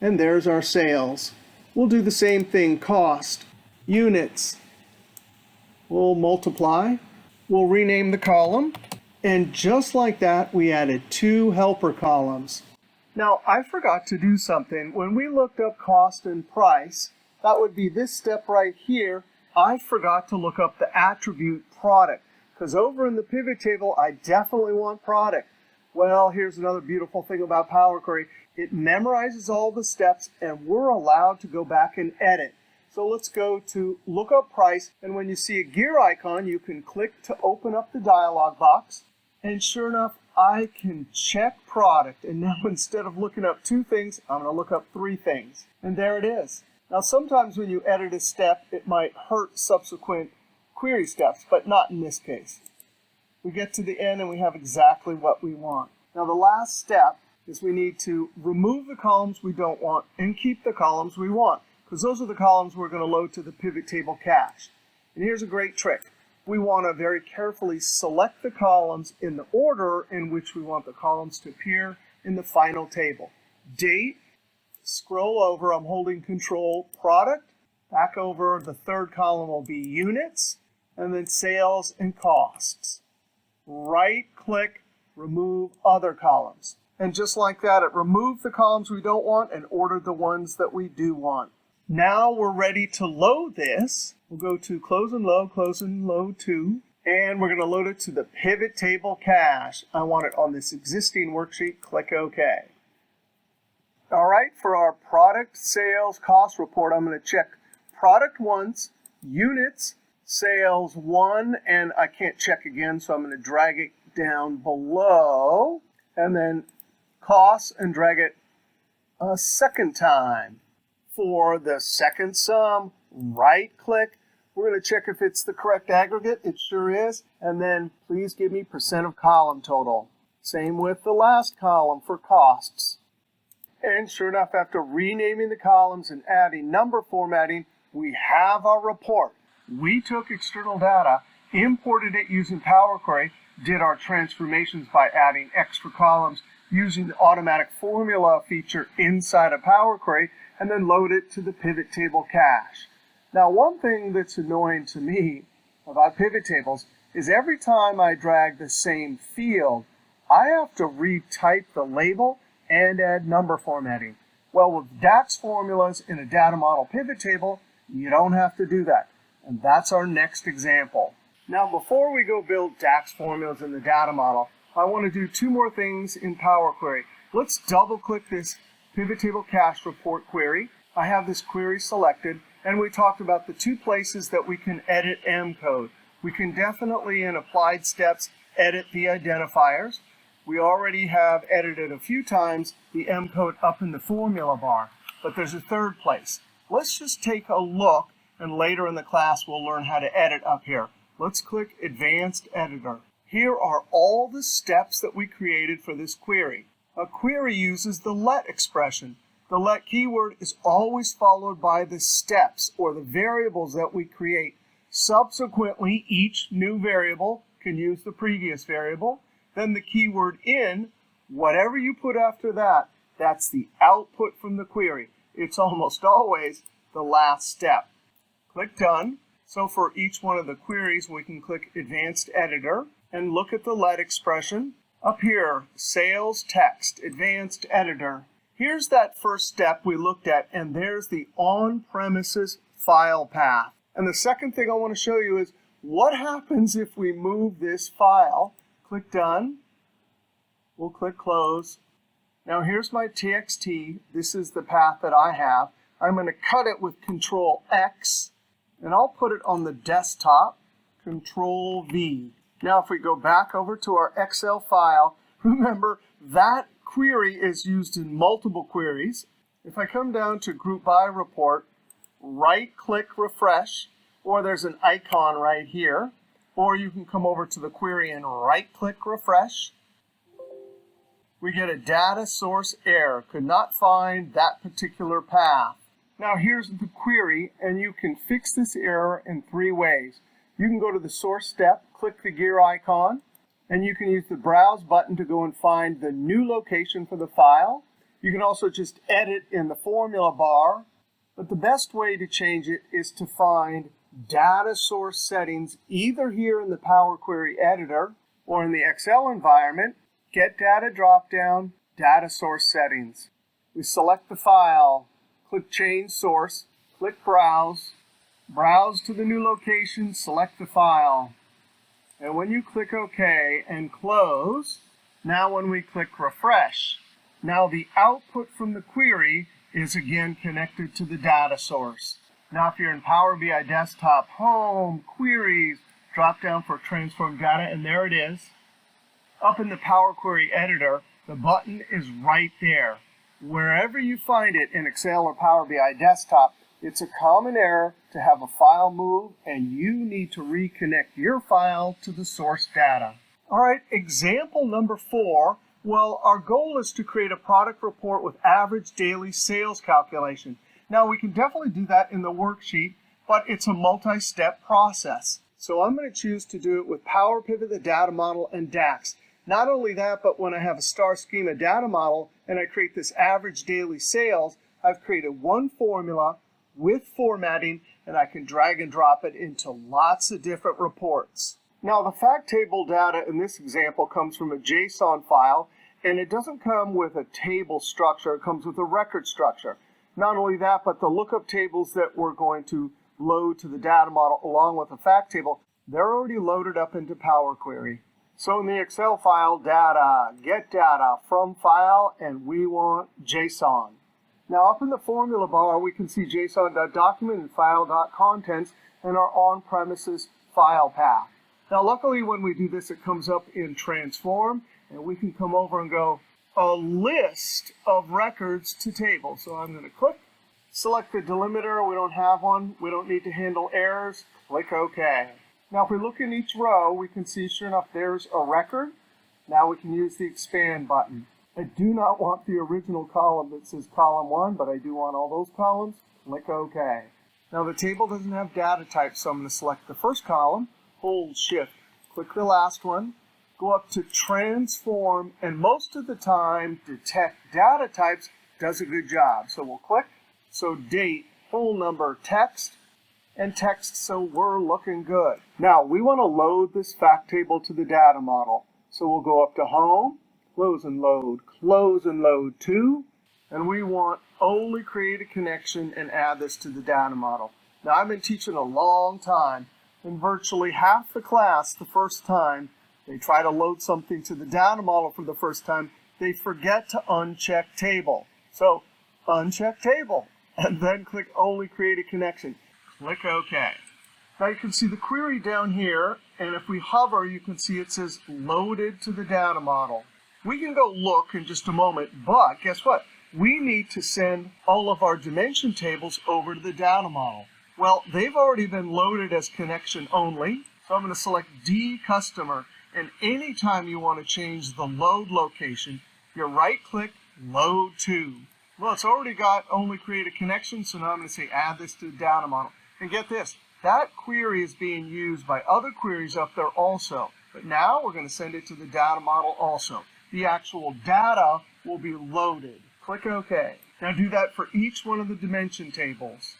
Speaker 1: And there's our sales. We'll do the same thing, cost. Units, we'll multiply, we'll rename the column, and just like that, we added two helper columns. Now, I forgot to do something. When we looked up cost and price, that would be this step right here. I forgot to look up the attribute product, because over in the pivot table, I definitely want product. Well, here's another beautiful thing about Power Query. It memorizes all the steps, and we're allowed to go back and edit. So let's go to lookup price, and when you see a gear icon, you can click to open up the dialog box. And sure enough, I can check product. And now instead of looking up two things, I'm going to look up three things. And there it is. Now sometimes when you edit a step, it might hurt subsequent query steps, but not in this case. We get to the end and we have exactly what we want. Now the last step is we need to remove the columns we don't want and keep the columns we want, because those are the columns we're going to load to the PivotTable cache. And here's a great trick. We want to very carefully select the columns in the order in which we want the columns to appear in the final table. Date, scroll over, I'm holding control, product, back over, the third column will be units, and then sales and costs. Right click, remove other columns. And just like that, it removed the columns we don't want and ordered the ones that we do want. Now we're ready to load this. We'll go to close and load to, and we're going to load it to the PivotTable cache. I want it on this existing worksheet. Click OK. All right, for our product sales cost report, I'm going to check product once, units, sales one, and I can't check again, so I'm going to drag it down below, and then costs and drag it a second time. For the second sum, right click. We're going to check if it's the correct aggregate. It sure is. And then please give me percent of column total. Same with the last column for costs. And sure enough, after renaming the columns and adding number formatting, we have our report. We took external data, imported it using Power Query, did our transformations by adding extra columns using the automatic formula feature inside of Power Query, and then load it to the PivotTable cache. Now, one thing that's annoying to me about pivot tables is every time I drag the same field, I have to retype the label and add number formatting. Well, with DAX formulas in a data model pivot table, you don't have to do that. And that's our next example. Now, before we go build DAX formulas in the data model, I want to do two more things in Power Query. Let's double click this PivotTable Cache report query. I have this query selected, and we talked about the two places that we can edit M code. We can definitely, in applied steps, edit the identifiers. We already have edited a few times the M code up in the formula bar, but there's a third place. Let's just take a look, and later in the class we'll learn how to edit up here. Let's click Advanced Editor. Here are all the steps that we created for this query. A query uses the let expression. The let keyword is always followed by the steps or the variables that we create. Subsequently, each new variable can use the previous variable. Then the keyword in, whatever you put after that, that's the output from the query. It's almost always the last step. Click Done. So for each one of the queries, we can click Advanced Editor and look at the let expression. Up here, Sales Text, Advanced Editor. Here's that first step we looked at, and there's the on-premises file path. And the second thing I want to show you is what happens if we move this file. Click Done. We'll click Close. Now here's my TXT. This is the path that I have. I'm going to cut it with Control X, and I'll put it on the desktop, Control V. Now if we go back over to our Excel file, remember that query is used in multiple queries. If I come down to Group By Report, right-click Refresh, or there's an icon right here, or you can come over to the query and right-click Refresh. We get a data source error, could not find that particular path. Now here's the query, and you can fix this error in three ways. You can go to the source step, click the gear icon, and you can use the Browse button to go and find the new location for the file. You can also just edit in the formula bar, but the best way to change it is to find data source settings either here in the Power Query Editor or in the Excel environment. Get Data dropdown, Data Source Settings. We select the file, click Change Source, click Browse, browse to the new location, select the file. And when you click OK and close, now when we click Refresh, now the output from the query is again connected to the data source. Now if you're in Power BI Desktop, Home, Queries, drop down for Transform Data, and there it is. Up in the Power Query Editor, the button is right there. Wherever you find it in Excel or Power BI Desktop, it's a common error to have a file move, and you need to reconnect your file to the source data. All right, example number 4. Well, our goal is to create a product report with average daily sales calculation. Now, we can definitely do that in the worksheet, but it's a multi-step process. So I'm going to choose to do it with Power Pivot, the data model, and DAX. Not only that, but when I have a star schema data model and I create this average daily sales, I've created one formula with formatting, and I can drag and drop it into lots of different reports. Now, the fact table data in this example comes from a JSON file, and it doesn't come with a table structure. It comes with a record structure. Not only that, but the lookup tables that we're going to load to the data model along with the fact table, they're already loaded up into Power Query. So in the Excel file, data, get data from file, and we want JSON. Now up in the formula bar, we can see JSON.document and file.contents and our on-premises file path. Now luckily when we do this, it comes up in Transform, and we can come over and go, a list of records to table. So I'm going to click, select the delimiter. We don't have one. We don't need to handle errors. Click OK. Now if we look in each row, we can see sure enough there's a record. Now we can use the expand button. I do not want the original column that says column 1, but I do want all those columns. Click OK. Now the table doesn't have data types, so I'm going to select the first column, hold Shift, click the last one, go up to Transform, and most of the time Detect Data Types does a good job. So we'll click. So date, whole number, text, and text, so we're looking good. Now we want to load this fact table to the data model. So we'll go up to Home, Close and Load to, and we want only create a connection and add this to the data model. Now, I've been teaching a long time, and virtually half the class the first time they try to load something to the data model for the first time, they forget to uncheck table. So uncheck table, and then click only create a connection. Click OK. Now you can see the query down here, and if we hover, you can see it says loaded to the data model. We can go look in just a moment, but guess what? We need to send all of our dimension tables over to the data model. Well, they've already been loaded as connection only, so I'm going to select D customer, and anytime you want to change the load location, you right-click Load To. Well, it's already got only create a connection, so now I'm going to say add this to the data model. And get this, that query is being used by other queries up there also. But now we're going to send it to the data model also. The actual data will be loaded. Click OK. Now do that for each one of the dimension tables.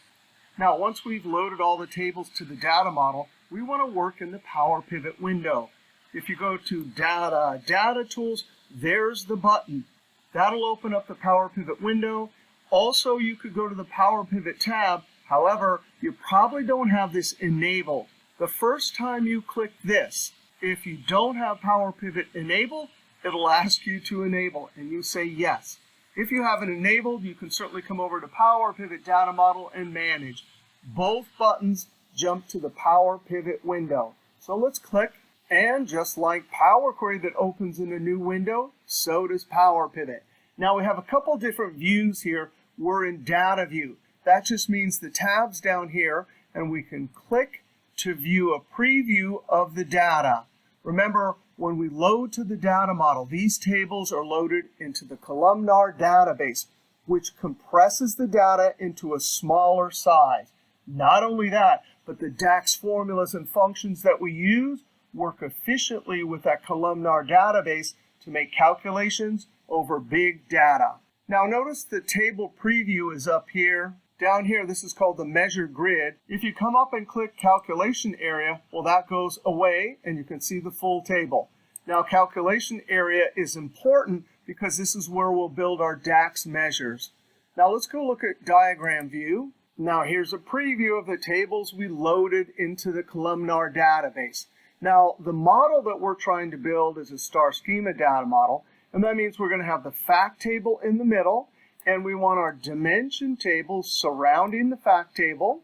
Speaker 1: Now once we've loaded all the tables to the data model, we want to work in the Power Pivot window. If you go to Data, Data Tools, there's the button. That'll open up the Power Pivot window. Also, you could go to the Power Pivot tab. However, you probably don't have this enabled. The first time you click this, if you don't have Power Pivot enabled, it'll ask you to enable, and you say yes. If you have it enabled, you can certainly come over to Power Pivot Data Model and Manage. Both buttons jump to the Power Pivot window. So let's click, and just like Power Query that opens in a new window, so does Power Pivot. Now we have a couple different views here. We're in Data View. That just means the tab's down here, and we can click to view a preview of the data. Remember, when we load to the data model, these tables are loaded into the columnar database, which compresses the data into a smaller size. Not only that, but the DAX formulas and functions that we use work efficiently with that columnar database to make calculations over big data. Now notice the table preview is up here. Down here, this is called the measure grid. If you come up and click calculation area, well, that goes away and you can see the full table. Now calculation area is important because this is where we'll build our DAX measures. Now let's go look at diagram view. Now here's a preview of the tables we loaded into the columnar database. Now the model that we're trying to build is a star schema data model, and that means we're going to have the fact table in the middle, and we want our dimension tables surrounding the fact table.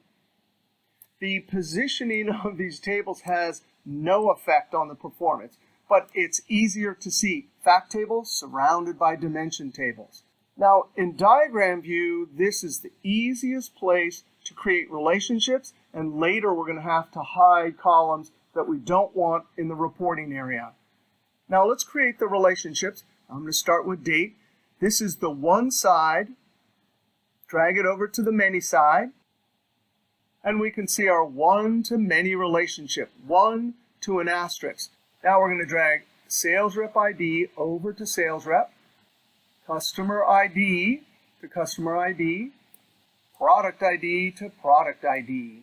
Speaker 1: The positioning of these tables has no effect on the performance, but it's easier to see. Fact tables surrounded by dimension tables. Now, in diagram view, this is the easiest place to create relationships, and later we're going to have to hide columns that we don't want in the reporting area. Now, let's create the relationships. I'm going to start with date. This is the one side. Drag it over to the many side. And we can see our one-to-many relationship, 1 to an asterisk. Now we're going to drag sales rep ID over to sales rep, customer ID to customer ID, product ID to product ID.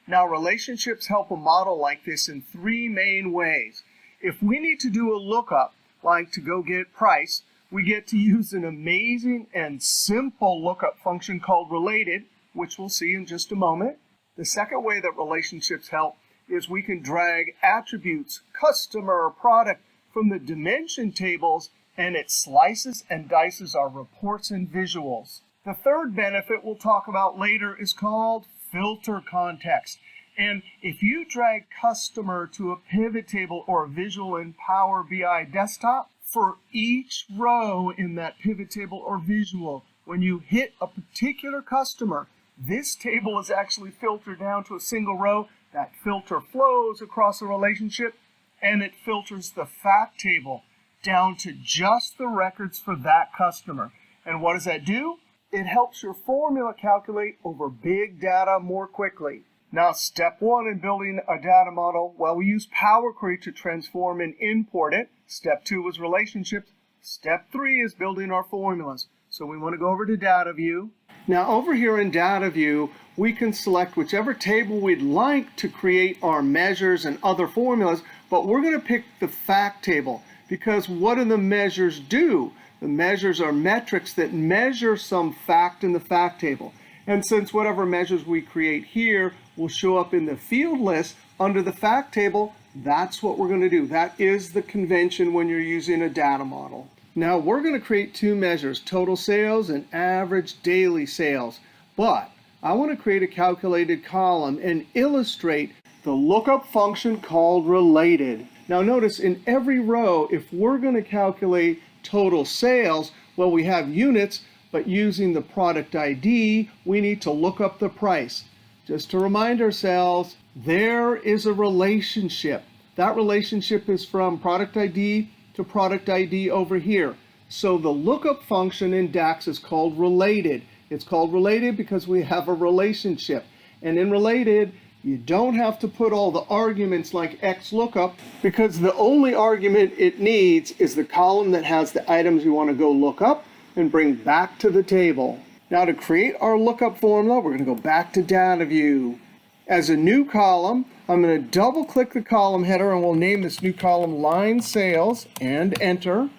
Speaker 1: Now relationships help a model like this in 3 main ways. If we need to do a lookup, like to go get price, we get to use an amazing and simple lookup function called related, which we'll see in just a moment. The second way that relationships help is we can drag attributes, customer, product, from the dimension tables, and it slices and dices our reports and visuals. The third benefit we'll talk about later is called filter context. And if you drag customer to a pivot table or a visual in Power BI desktop, for each row in that pivot table or visual, when you hit a particular customer, this table is actually filtered down to a single row. That filter flows across the relationship, and it filters the fact table down to just the records for that customer. And what does that do? It helps your formula calculate over big data more quickly. Now, step 1 in building a data model, well, we use Power Query to transform and import it. Step 2 was relationships. Step 3 is building our formulas. So we want to go over to Data View. Now, over here in Data View, we can select whichever table we'd like to create our measures and other formulas, but we're going to pick the fact table because what do the measures do? The measures are metrics that measure some fact in the fact table. And since whatever measures we create here will show up in the field list under the fact table, that's what we're going to do. That is the convention when you're using a data model. Now we're going to create two measures, total sales and average daily sales. But I want to create a calculated column and illustrate the lookup function called related. Now notice in every row, if we're going to calculate total sales, well, we have units, but using the product ID, we need to look up the price. Just to remind ourselves, there is a relationship. That relationship is from product ID to product ID over here. So the lookup function in DAX is called related. It's called related because we have a relationship. And in related, you don't have to put all the arguments like XLOOKUP because the only argument it needs is the column that has the items you want to go look up and bring back to the table. Now to create our lookup formula, we're going to go back to Data View. As a new column, I'm going to double click the column header and we'll name this new column Line Sales and enter.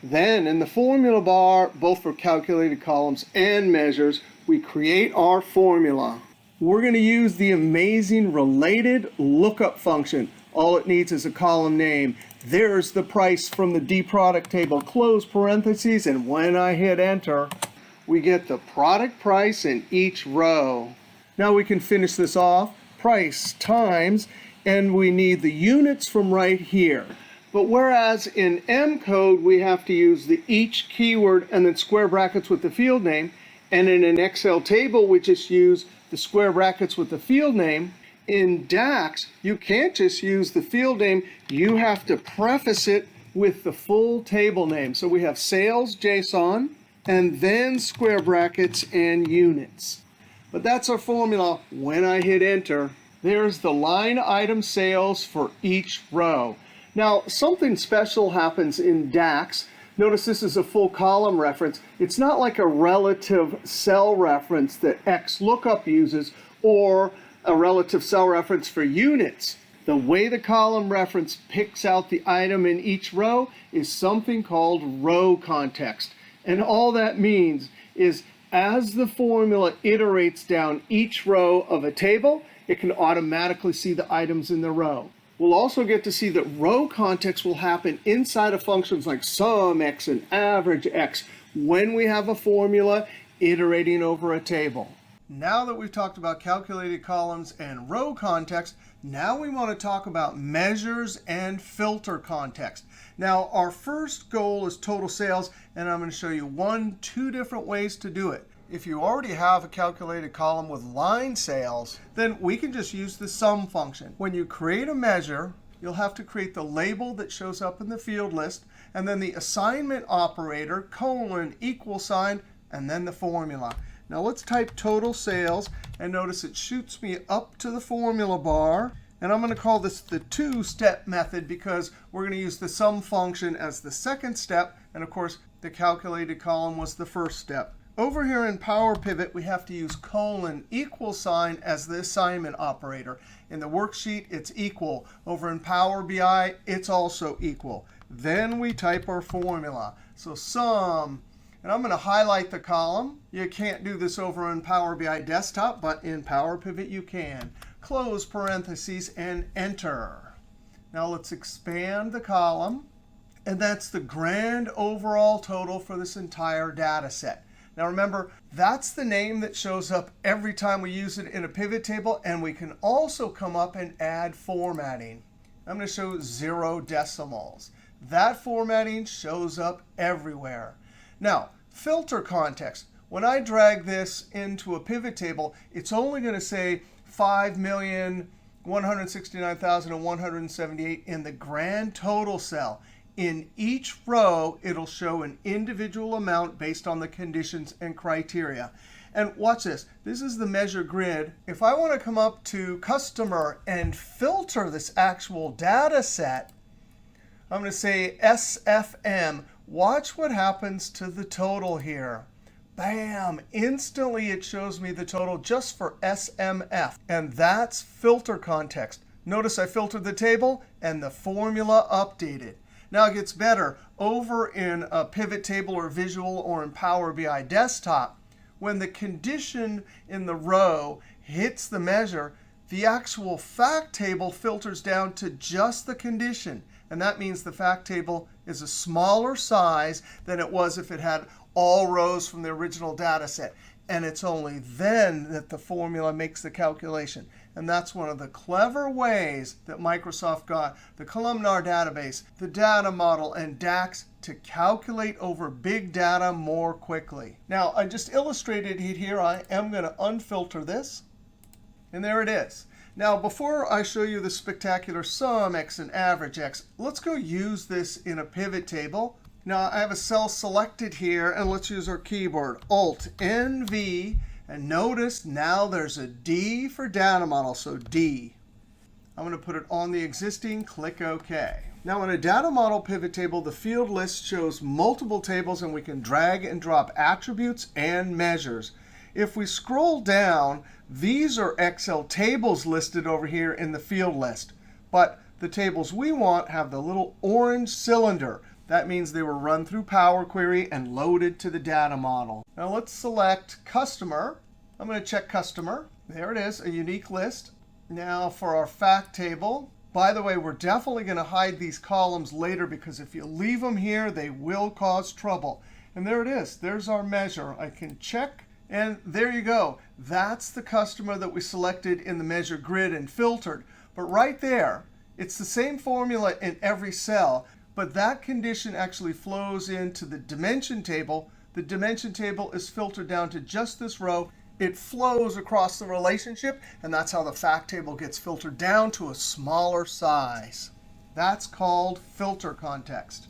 Speaker 1: Then in the formula bar, both for calculated columns and measures, we create our formula. We're going to use the amazing related lookup function. All it needs is a column name. There's the price from the D product table, close parentheses, and when I hit enter, we get the product price in each row. Now we can finish this off, price times, and we need the units from right here. But whereas in M code, we have to use the each keyword and then square brackets with the field name, and in an Excel table, we just use the square brackets with the field name. In DAX, you can't just use the field name. You have to preface it with the full table name. So we have sales JSON and then square brackets and units. But that's our formula. When I hit enter, there's the line item sales for each row. Now, something special happens in DAX. Notice this is a full column reference. It's not like a relative cell reference that XLOOKUP uses or a relative cell reference for units. The way the column reference picks out the item in each row is something called row context. And all that means is as the formula iterates down each row of a table, it can automatically see the items in the row. We'll also get to see that row context will happen inside of functions like SUMX and AVERAGEX when we have a formula iterating over a table. Now that we've talked about calculated columns and row context, now we want to talk about measures and filter context. Now, our first goal is total sales, and I'm going to show you two different ways to do it. If you already have a calculated column with line sales, then we can just use the sum function. When you create a measure, you'll have to create the label that shows up in the field list, and then the assignment operator, colon, equal sign, and then the formula. Now let's type total sales, and notice it shoots me up to the formula bar. And I'm going to call this the two-step method because we're going to use the sum function as the second step. And of course, the calculated column was the first step. Over here in Power Pivot, we have to use colon equal sign as the assignment operator. In the worksheet, it's equal. Over in Power BI, it's also equal. Then we type our formula. So sum, and I'm going to highlight the column. You can't do this over in Power BI Desktop, but in Power Pivot you can. Close parentheses and enter. Now let's expand the column. And that's the grand overall total for this entire data set. Now remember, that's the name that shows up every time we use it in a pivot table. And we can also come up and add formatting. I'm going to show 0 decimals. That formatting shows up everywhere. Now, filter context. When I drag this into a pivot table, it's only going to say 5,169,178 in the grand total cell. In each row, it'll show an individual amount based on the conditions and criteria. And watch this. This is the measure grid. If I want to come up to customer and filter this actual data set, I'm going to say SFM. Watch what happens to the total here. Bam! Instantly, it shows me the total just for SMF. And that's filter context. Notice I filtered the table, and the formula updated. Now it gets better. Over in a pivot table or visual or in Power BI desktop, when the condition in the row hits the measure, the actual fact table filters down to just the condition. And that means the fact table is a smaller size than it was if it had all rows from the original data set. And it's only then that the formula makes the calculation. And that's one of the clever ways that Microsoft got the columnar database, the data model, and DAX to calculate over big data more quickly. Now, I just illustrated it here. I am going to unfilter this. And there it is. Now, before I show you the spectacular sum x and average x, let's go use this in a pivot table. Now, I have a cell selected here, and let's use our keyboard, Alt-NV. And notice now there's a D for data model, so D. I'm going to put it on the existing, click OK. Now, in a data model pivot table, the field list shows multiple tables, and we can drag and drop attributes and measures. If we scroll down, these are Excel tables listed over here in the field list. But the tables we want have the little orange cylinder. That means they were run through Power Query and loaded to the data model. Now let's select Customer. I'm going to check Customer. There it is, a unique list. Now for our fact table. By the way, we're definitely going to hide these columns later because if you leave them here, they will cause trouble. And there it is. There's our measure. I can check. And there you go. That's the customer that we selected in the measure grid and filtered. But right there, it's the same formula in every cell. But that condition actually flows into the dimension table. The dimension table is filtered down to just this row. It flows across the relationship. And that's how the fact table gets filtered down to a smaller size. That's called filter context.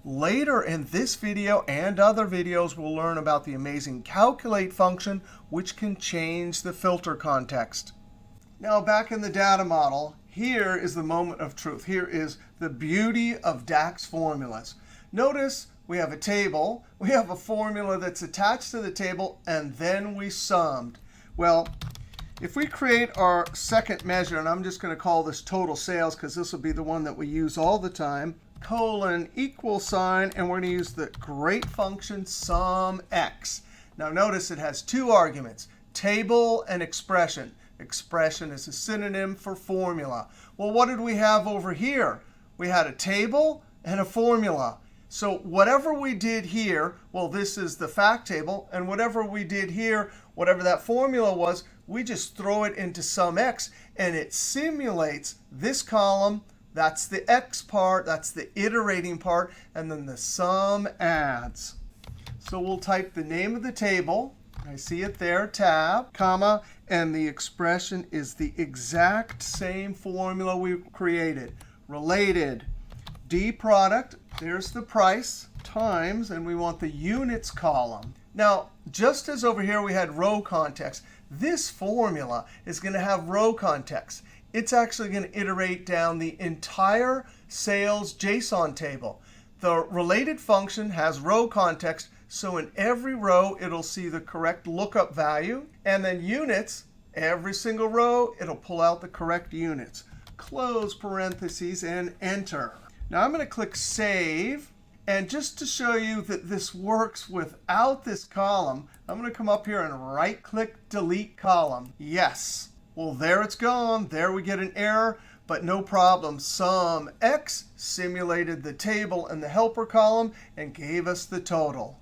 Speaker 1: Later in this video and other videos, we'll learn about the amazing calculate function, which can change the filter context. Now back in the data model, here is the moment of truth. Here is the beauty of DAX formulas. Notice we have a table. We have a formula that's attached to the table, and then we summed. Well, if we create our second measure, and I'm just going to call this total sales because this will be the one that we use all the time, colon equal sign, and we're going to use the great function sum x. Now notice it has two arguments, table and expression. Expression is a synonym for formula. Well, what did we have over here? We had a table and a formula. So whatever we did here, well, this is the fact table. And whatever we did here, whatever that formula was, we just throw it into sum x, and it simulates this column. That's the x part. That's the iterating part. And then the sum adds. So we'll type the name of the table. I see it there, tab, comma, and the expression is the exact same formula we created. Related, D product, there's the price, times, and we want the units column. Now, just as over here we had row context, this formula is going to have row context. It's actually going to iterate down the entire sales JSON table. The related function has row context, so in every row, it'll see the correct lookup value. And then units, every single row, it'll pull out the correct units. Close parentheses and enter. Now I'm going to click Save. And just to show you that this works without this column, I'm going to come up here and right-click Delete Column. Yes. Well, there it's gone. There we get an error. But no problem. Sum x simulated the table and the helper column and gave us the total.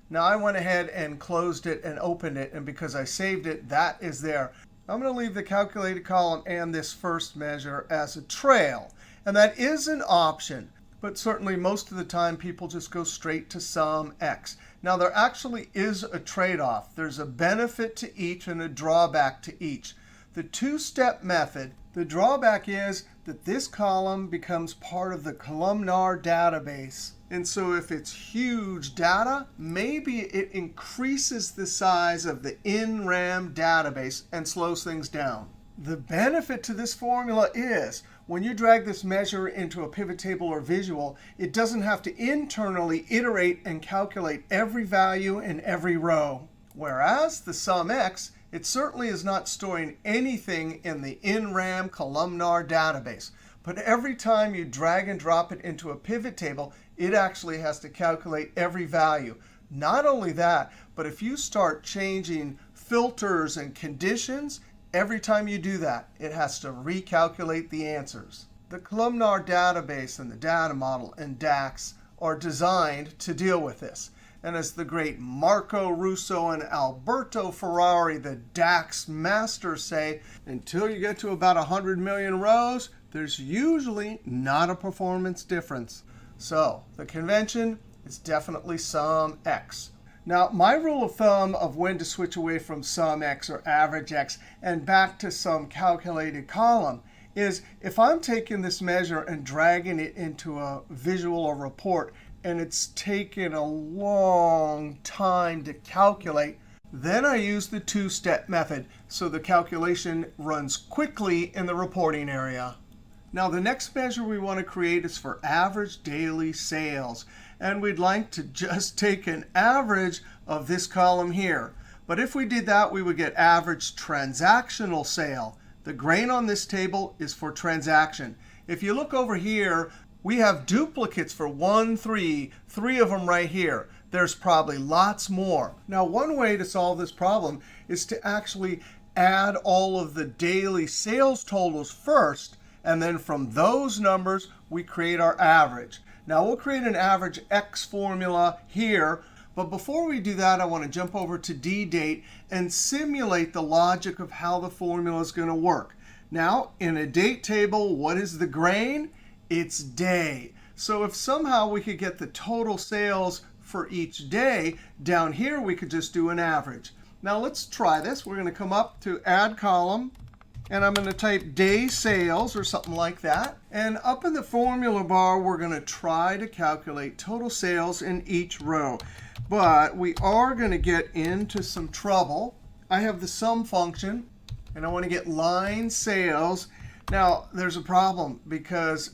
Speaker 1: Now I went ahead and closed it and opened it. And because I saved it, that is there. I'm going to leave the calculated column and this first measure as a trail. And that is an option. But certainly most of the time, people just go straight to sum x. Now there actually is a trade-off. There's a benefit to each and a drawback to each. The two-step method, the drawback is that this column becomes part of the columnar database. And so if it's huge data, maybe it increases the size of the in-RAM database and slows things down. The benefit to this formula is when you drag this measure into a pivot table or visual, it doesn't have to internally iterate and calculate every value in every row. Whereas the sum x, it certainly is not storing anything in the in-RAM columnar database. But every time you drag and drop it into a pivot table, it actually has to calculate every value. Not only that, but if you start changing filters and conditions, every time you do that, it has to recalculate the answers. The columnar database and the data model and DAX are designed to deal with this. And as the great Marco Russo and Alberto Ferrari, the DAX masters, say, until you get to about 100 million rows, there's usually not a performance difference. So the convention is definitely sum x. Now, my rule of thumb of when to switch away from sum x or average x and back to some calculated column is if I'm taking this measure and dragging it into a visual or report, and it's taken a long time to calculate, then I use the two-step method so the calculation runs quickly in the reporting area. Now, the next measure we want to create is for average daily sales. And we'd like to just take an average of this column here. But if we did that, we would get average transactional sale. The grain on this table is for transaction. If you look over here, we have duplicates for 1, 3 of them right here. There's probably lots more. Now, one way to solve this problem is to actually add all of the daily sales totals first. And then from those numbers, we create our average. Now, we'll create an average X formula here. But before we do that, I want to jump over to DDate and simulate the logic of how the formula is going to work. Now, in a date table, what is the grain? It's day. So if somehow we could get the total sales for each day, down here we could just do an average. Now, let's try this. We're going to come up to Add Column. And I'm going to type day sales or something like that. And up in the formula bar, we're going to try to calculate total sales in each row. But we are going to get into some trouble. I have the sum function, and I want to get line sales. Now, there's a problem because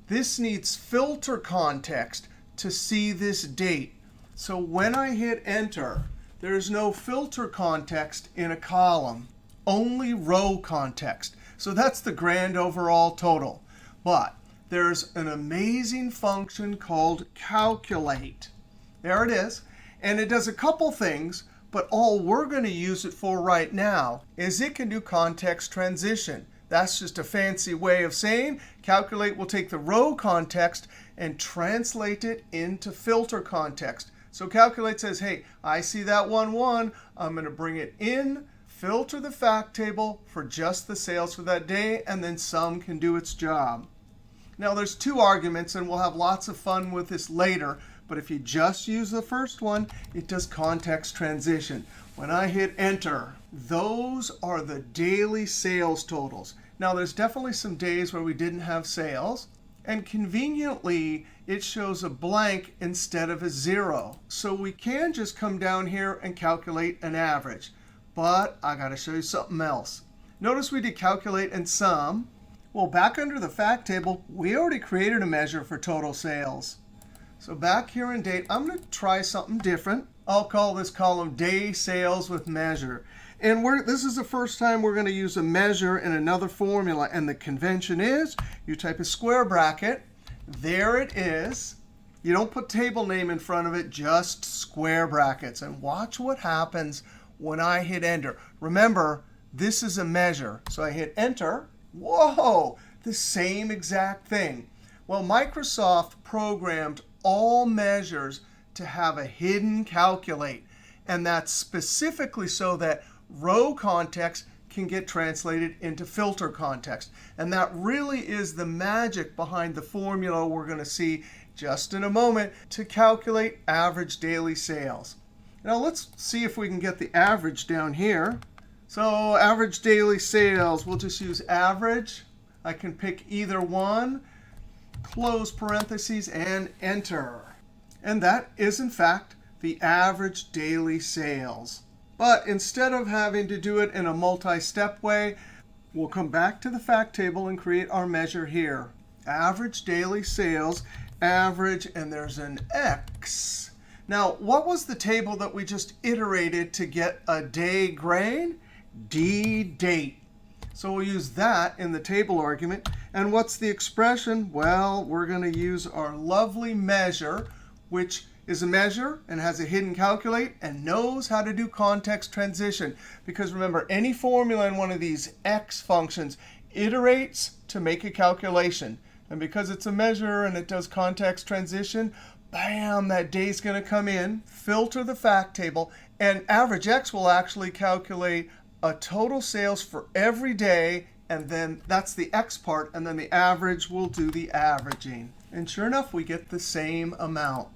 Speaker 1: this needs filter context to see this date. So when I hit Enter, there's no filter context in a column. Only row context. So that's the grand overall total. But there's an amazing function called calculate. There it is. And it does a couple things, but all we're going to use it for right now is it can do context transition. That's just a fancy way of saying calculate will take the row context and translate it into filter context. So calculate says, hey, I see that 1, 1. I'm going to bring it in. Filter the fact table for just the sales for that day, and then sum can do its job. Now, there's two arguments, and we'll have lots of fun with this later. But if you just use the first one, it does context transition. When I hit Enter, those are the daily sales totals. Now, there's definitely some days where we didn't have sales. And conveniently, it shows a blank instead of a 0. So we can just come down here and calculate an average. But I got to show you something else. Notice we did calculate and sum. Well, back under the fact table, we already created a measure for total sales. So back here in date, I'm going to try something different. I'll call this column day sales with measure. And this is the first time we're going to use a measure in another formula. And the convention is you type a square bracket. There it is. You don't put table name in front of it, just square brackets. And watch what happens when I hit Enter. Remember, this is a measure. So I hit Enter. Whoa, the same exact thing. Well, Microsoft programmed all measures to have a hidden calculate. And that's specifically so that row context can get translated into filter context. And that really is the magic behind the formula we're going to see just in a moment to calculate average daily sales. Now let's see if we can get the average down here. So average daily sales, we'll just use average. I can pick either one, close parentheses, and Enter. And that is, in fact, the average daily sales. But instead of having to do it in a multi-step way, we'll come back to the fact table and create our measure here. Average daily sales, average, and there's an X. Now, what was the table that we just iterated to get a day grain? D date. So we'll use that in the table argument. And what's the expression? Well, we're going to use our lovely measure, which is a measure and has a hidden calculate and knows how to do context transition. Because remember, any formula in one of these x functions iterates to make a calculation. And because it's a measure and it does context transition, bam, that day's going to come in, filter the fact table, and average x will actually calculate a total sales for every day. And then that's the x part. And then the average will do the averaging. And sure enough, we get the same amount.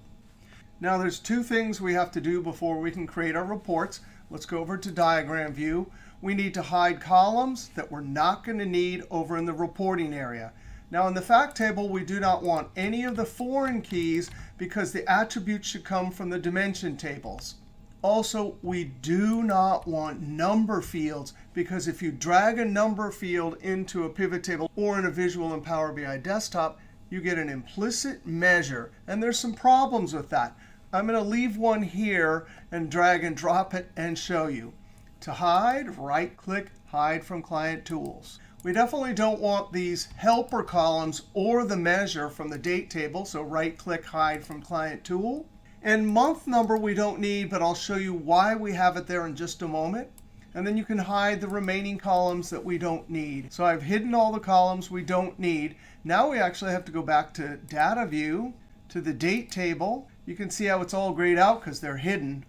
Speaker 1: Now, there's two things we have to do before we can create our reports. Let's go over to diagram view. We need to hide columns that we're not going to need over in the reporting area. Now, in the fact table, we do not want any of the foreign keys because the attributes should come from the dimension tables. Also, we do not want number fields because if you drag a number field into a pivot table or in a visual in Power BI desktop, you get an implicit measure. And there's some problems with that. I'm going to leave one here and drag and drop it and show you. To hide, right-click, Hide from Client Tools. We definitely don't want these helper columns or the measure from the date table. So right-click, Hide from Client Tool. And month number we don't need, but I'll show you why we have it there in just a moment. And then you can hide the remaining columns that we don't need. So I've hidden all the columns we don't need. Now we actually have to go back to Data View, to the Date table. You can see how it's all grayed out because they're hidden.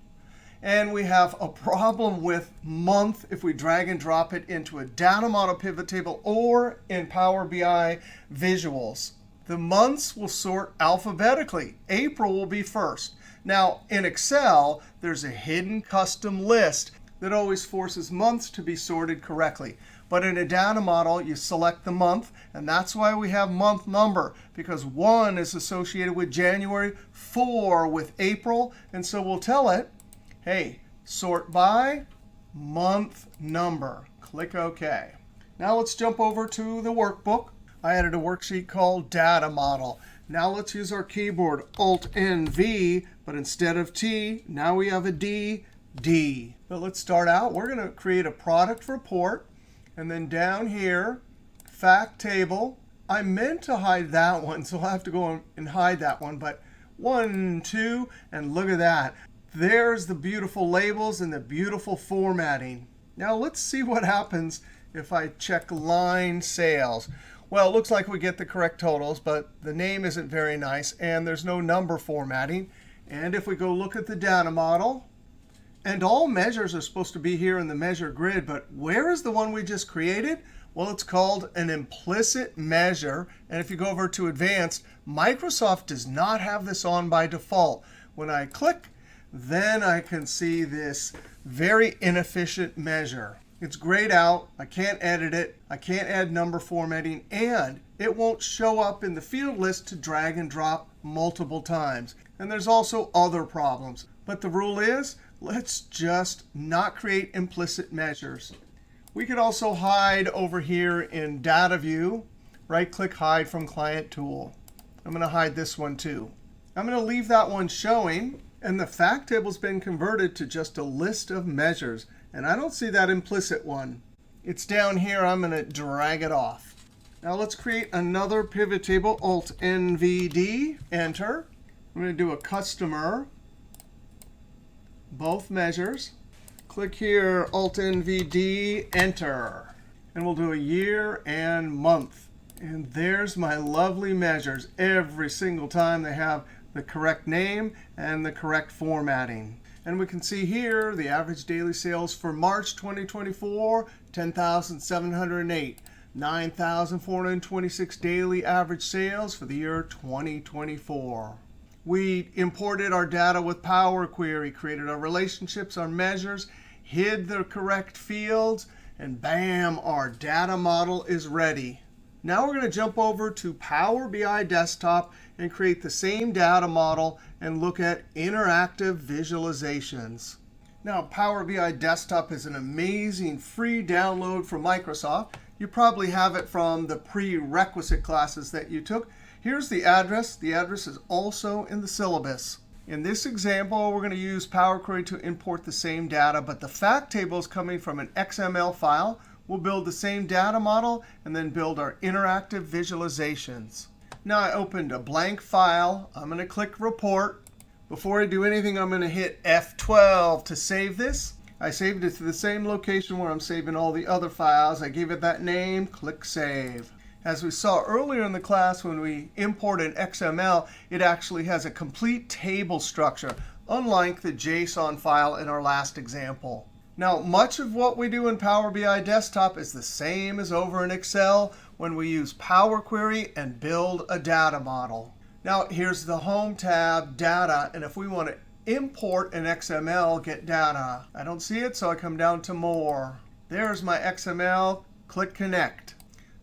Speaker 1: And we have a problem with month if we drag and drop it into a data model pivot table or in Power BI visuals. The months will sort alphabetically. April will be first. Now, in Excel, there's a hidden custom list that always forces months to be sorted correctly. But in a data model, you select the month. And that's why we have month number, because 1 is associated with January, 4 with April. And so we'll tell it, hey, sort by month number. Click OK. Now let's jump over to the workbook. I added a worksheet called Data Model. Now let's use our keyboard, Alt-N-V, but instead of T, now we have a D, D. But let's start out. We're going to create a product report. And then down here, fact table. I meant to hide that one, so I'll have to go and hide that one. But 1, 2, and look at that. There's the beautiful labels and the beautiful formatting. Now let's see what happens if I check line sales. Well, it looks like we get the correct totals, but the name isn't very nice, and there's no number formatting. And if we go look at the data model, and all measures are supposed to be here in the measure grid, but where is the one we just created? Well, it's called an implicit measure. And if you go over to advanced, Microsoft does not have this on by default. When I click, then I can see this very inefficient measure. It's grayed out. I can't edit it. I can't add number formatting. And it won't show up in the field list to drag and drop multiple times. And there's also other problems. But the rule is, let's just not create implicit measures. We could also hide over here in Data View. Right-click, Hide from Client Tool. I'm going to hide this one too. I'm going to leave that one showing. And the fact table's been converted to just a list of measures. And I don't see that implicit one. It's down here. I'm going to drag it off. Now let's create another pivot table, Alt-NVD, Enter. I'm going to do a customer, both measures. Click here, Alt-NVD, Enter. And we'll do a year and month. And there's my lovely measures. Every single time they have the correct name and the correct formatting. And we can see here the average daily sales for March 2024, 10,708. 9,426 daily average sales for the year 2024. We imported our data with Power Query, created our relationships, our measures, hid the correct fields, and bam, our data model is ready. Now we're going to jump over to Power BI Desktop and create the same data model and look at interactive visualizations. Now, Power BI Desktop is an amazing free download from Microsoft. You probably have it from the prerequisite classes that you took. Here's the address. The address is also in the syllabus. In this example, we're going to use Power Query to import the same data, but the fact table is coming from an XML file. We'll build the same data model and then build our interactive visualizations. Now I opened a blank file. I'm going to click Report. Before I do anything, I'm going to hit F12 to save this. I saved it to the same location where I'm saving all the other files. I gave it that name. Click Save. As we saw earlier in the class, when we import an XML, it actually has a complete table structure, unlike the JSON file in our last example. Now, much of what we do in Power BI Desktop is the same as over in Excel when we use Power Query and build a data model. Now, here's the Home tab, Data, and if we want to import an XML, get data. I don't see it, so I come down to More. There's my XML. Click Connect.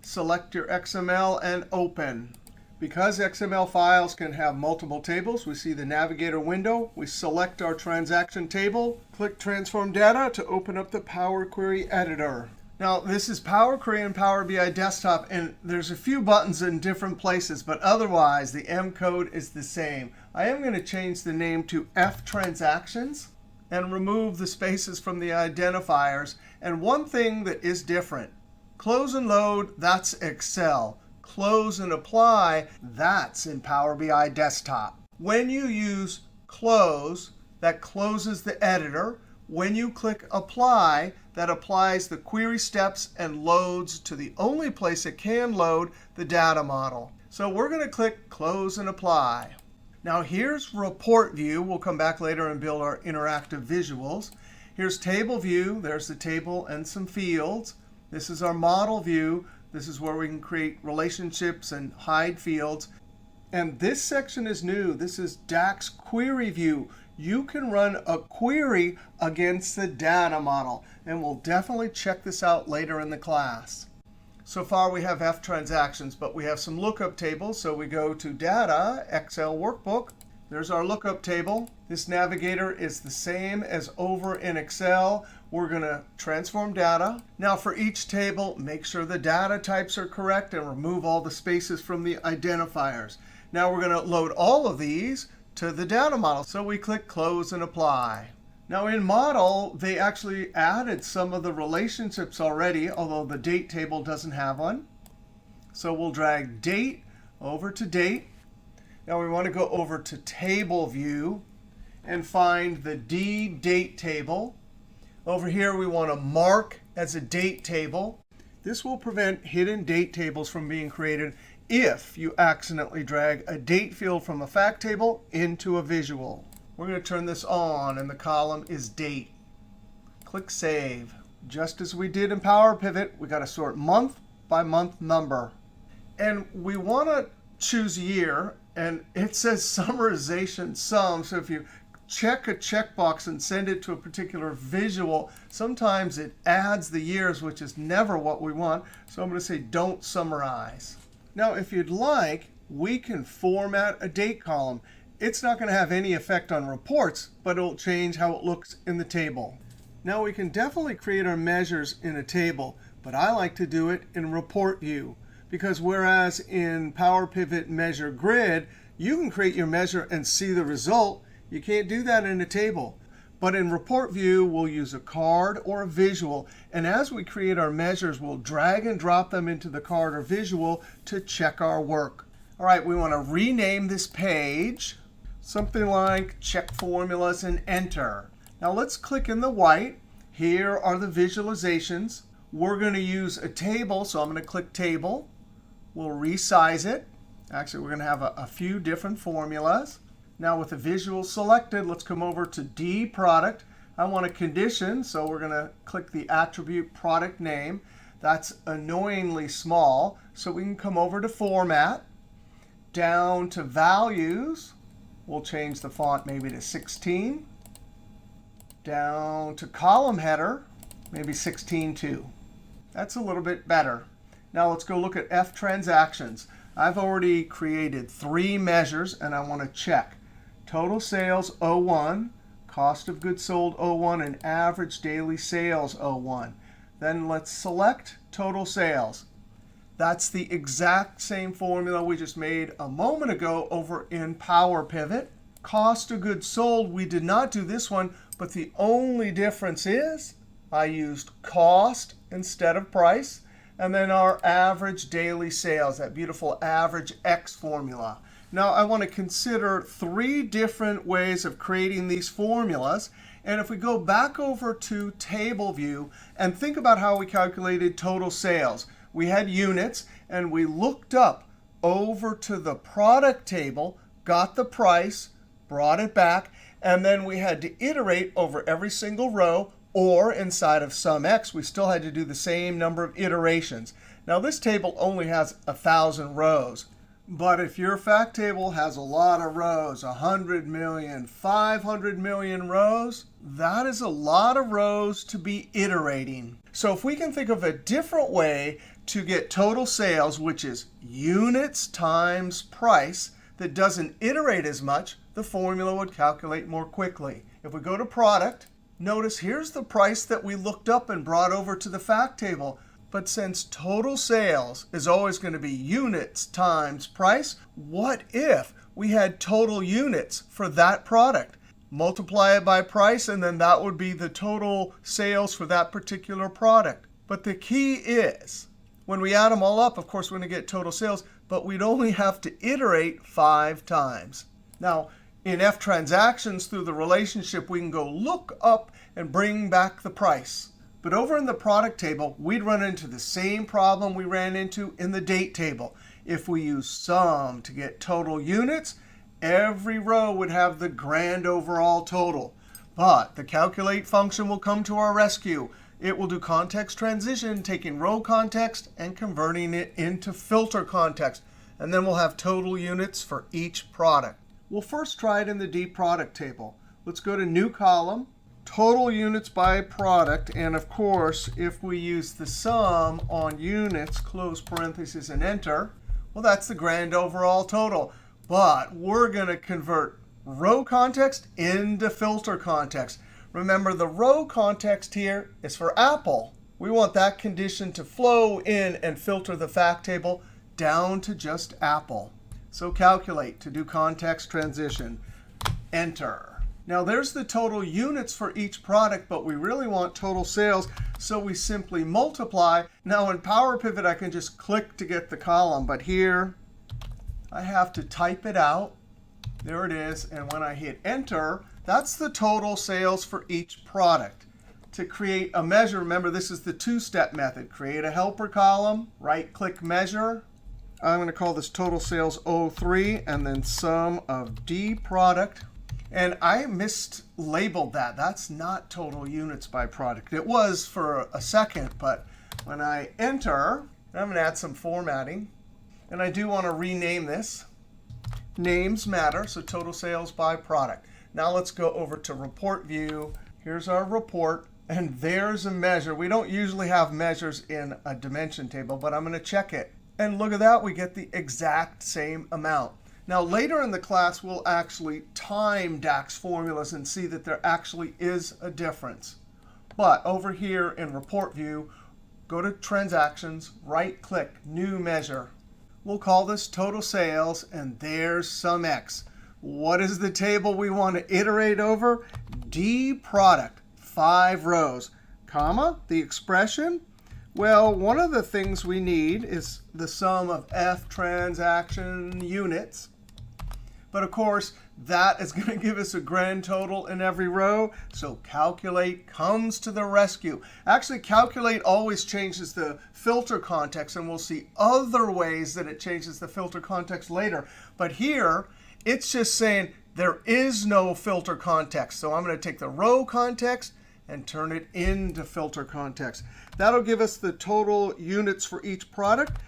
Speaker 1: Select your XML and open. Because XML files can have multiple tables, we see the Navigator window. We select our transaction table. Click Transform Data to open up the Power Query editor. Now, this is Power Query and Power BI Desktop, and there's a few buttons in different places, but otherwise, the M code is the same. I am going to change the name to F Transactions and remove the spaces from the identifiers. And one thing that is different, Close and Load, that's Excel. Close and Apply, that's in Power BI Desktop. When you use Close, that closes the editor. When you click Apply, that applies the query steps and loads to the only place it can load, the data model. So we're going to click Close and Apply. Now here's Report View. We'll come back later and build our interactive visuals. Here's Table View. There's the table and some fields. This is our Model View. This is where we can create relationships and hide fields. And this section is new. This is DAX Query View. You can run a query against the data model. And we'll definitely check this out later in the class. So far, we have F transactions, but we have some lookup tables. So we go to Data, Excel Workbook. There's our lookup table. This navigator is the same as over in Excel. We're going to transform data. Now, for each table, make sure the data types are correct and remove all the spaces from the identifiers. Now, we're going to load all of these to the data model. So we click Close and Apply. Now, in Model, they actually added some of the relationships already, although the date table doesn't have one. So we'll drag Date over to Date. Now, we want to go over to Table View and find the D Date table. Over here, we want to mark as a date table. This will prevent hidden date tables from being created if you accidentally drag a date field from a fact table into a visual. We're going to turn this on, and the column is Date. Click Save. Just as we did in Power Pivot, we got to sort month by month number. And we want to choose year, and it says Summarization Sum. So if you check a checkbox and send it to a particular visual, sometimes it adds the years, which is never what we want. So I'm going to say Don't Summarize. Now, if you'd like, we can format a date column. It's not going to have any effect on reports, but it'll change how it looks in the table. Now, we can definitely create our measures in a table, but I like to do it in Report View. Because whereas in Power Pivot Measure Grid, you can create your measure and see the result, you can't do that in a table. But in Report View, we'll use a card or a visual. And as we create our measures, we'll drag and drop them into the card or visual to check our work. All right, we want to rename this page. Something like Check Formulas and Enter. Now let's click in the white. Here are the visualizations. We're going to use a table, so I'm going to click Table. We'll resize it. Actually, we're going to have a few different formulas. Now with the visual selected, let's come over to D Product. I want a condition, so we're going to click the attribute product name. That's annoyingly small, so we can come over to Format, down to Values. We'll change the font maybe to 16. Down to Column Header, maybe 16 too. That's a little bit better. Now let's go look at F transactions. I've already created 3 measures, and I want to check. Total sales 01, cost of goods sold 01, and average daily sales 01. Then let's select total sales. That's the exact same formula we just made a moment ago over in Power Pivot. Cost of goods sold, we did not do this one, but the only difference is I used cost instead of price. And then our average daily sales, that beautiful average X formula. Now I want to consider 3 different ways of creating these formulas. And if we go back over to table view and think about how we calculated total sales, we had units, and we looked up over to the product table, got the price, brought it back, and then we had to iterate over every single row, or inside of SUMX, we still had to do the same number of iterations. Now this table only has 1,000 rows. But if your fact table has a lot of rows, 100 million, 500 million rows, that is a lot of rows to be iterating. So if we can think of a different way to get total sales, which is units times price, that doesn't iterate as much, the formula would calculate more quickly. If we go to product, notice here's the price that we looked up and brought over to the fact table. But since total sales is always going to be units times price, what if we had total units for that product? Multiply it by price, and then that would be the total sales for that particular product. But the key is, when we add them all up, of course, we're going to get total sales, but we'd only have to iterate 5 times. Now, in F transactions, through the relationship, we can go look up and bring back the price. But over in the product table, we'd run into the same problem we ran into in the date table. If we use sum to get total units, every row would have the grand overall total. But the calculate function will come to our rescue. It will do context transition, taking row context and converting it into filter context. And then we'll have total units for each product. We'll first try it in the D product table. Let's go to new column. Total units by product. And of course, if we use the sum on units, close parentheses and enter, well, that's the grand overall total. But we're going to convert row context into filter context. Remember, the row context here is for Apple. We want that condition to flow in and filter the fact table down to just Apple. So calculate to do context transition. Enter. Now there's the total units for each product, but we really want total sales, so we simply multiply. Now in Power Pivot, I can just click to get the column, but here I have to type it out. There it is. And when I hit Enter, that's the total sales for each product. To create a measure, remember this is the 2-step method. Create a helper column, right-click Measure. I'm going to call this total sales 03, and then sum of D product. And I mislabeled that. That's not total units by product. It was for a second, but when I enter, I'm going to add some formatting. And I do want to rename this. Names matter, so total sales by product. Now let's go over to Report View. Here's our report, and there's a measure. We don't usually have measures in a dimension table, but I'm going to check it. And look at that, we get the exact same amount. Now later in the class, we'll actually time DAX formulas and see that there actually is a difference. But over here in Report View, go to Transactions, right-click, New Measure. We'll call this Total Sales, and there's SUMX. What is the table we want to iterate over? D product, 5 rows, comma, the expression. Well, one of the things we need is the sum of F transaction units. But of course, that is going to give us a grand total in every row. So calculate comes to the rescue. Actually, calculate always changes the filter context, and we'll see other ways that it changes the filter context later. But here, it's just saying there is no filter context. So I'm going to take the row context and turn it into filter context. That'll give us the total units for each product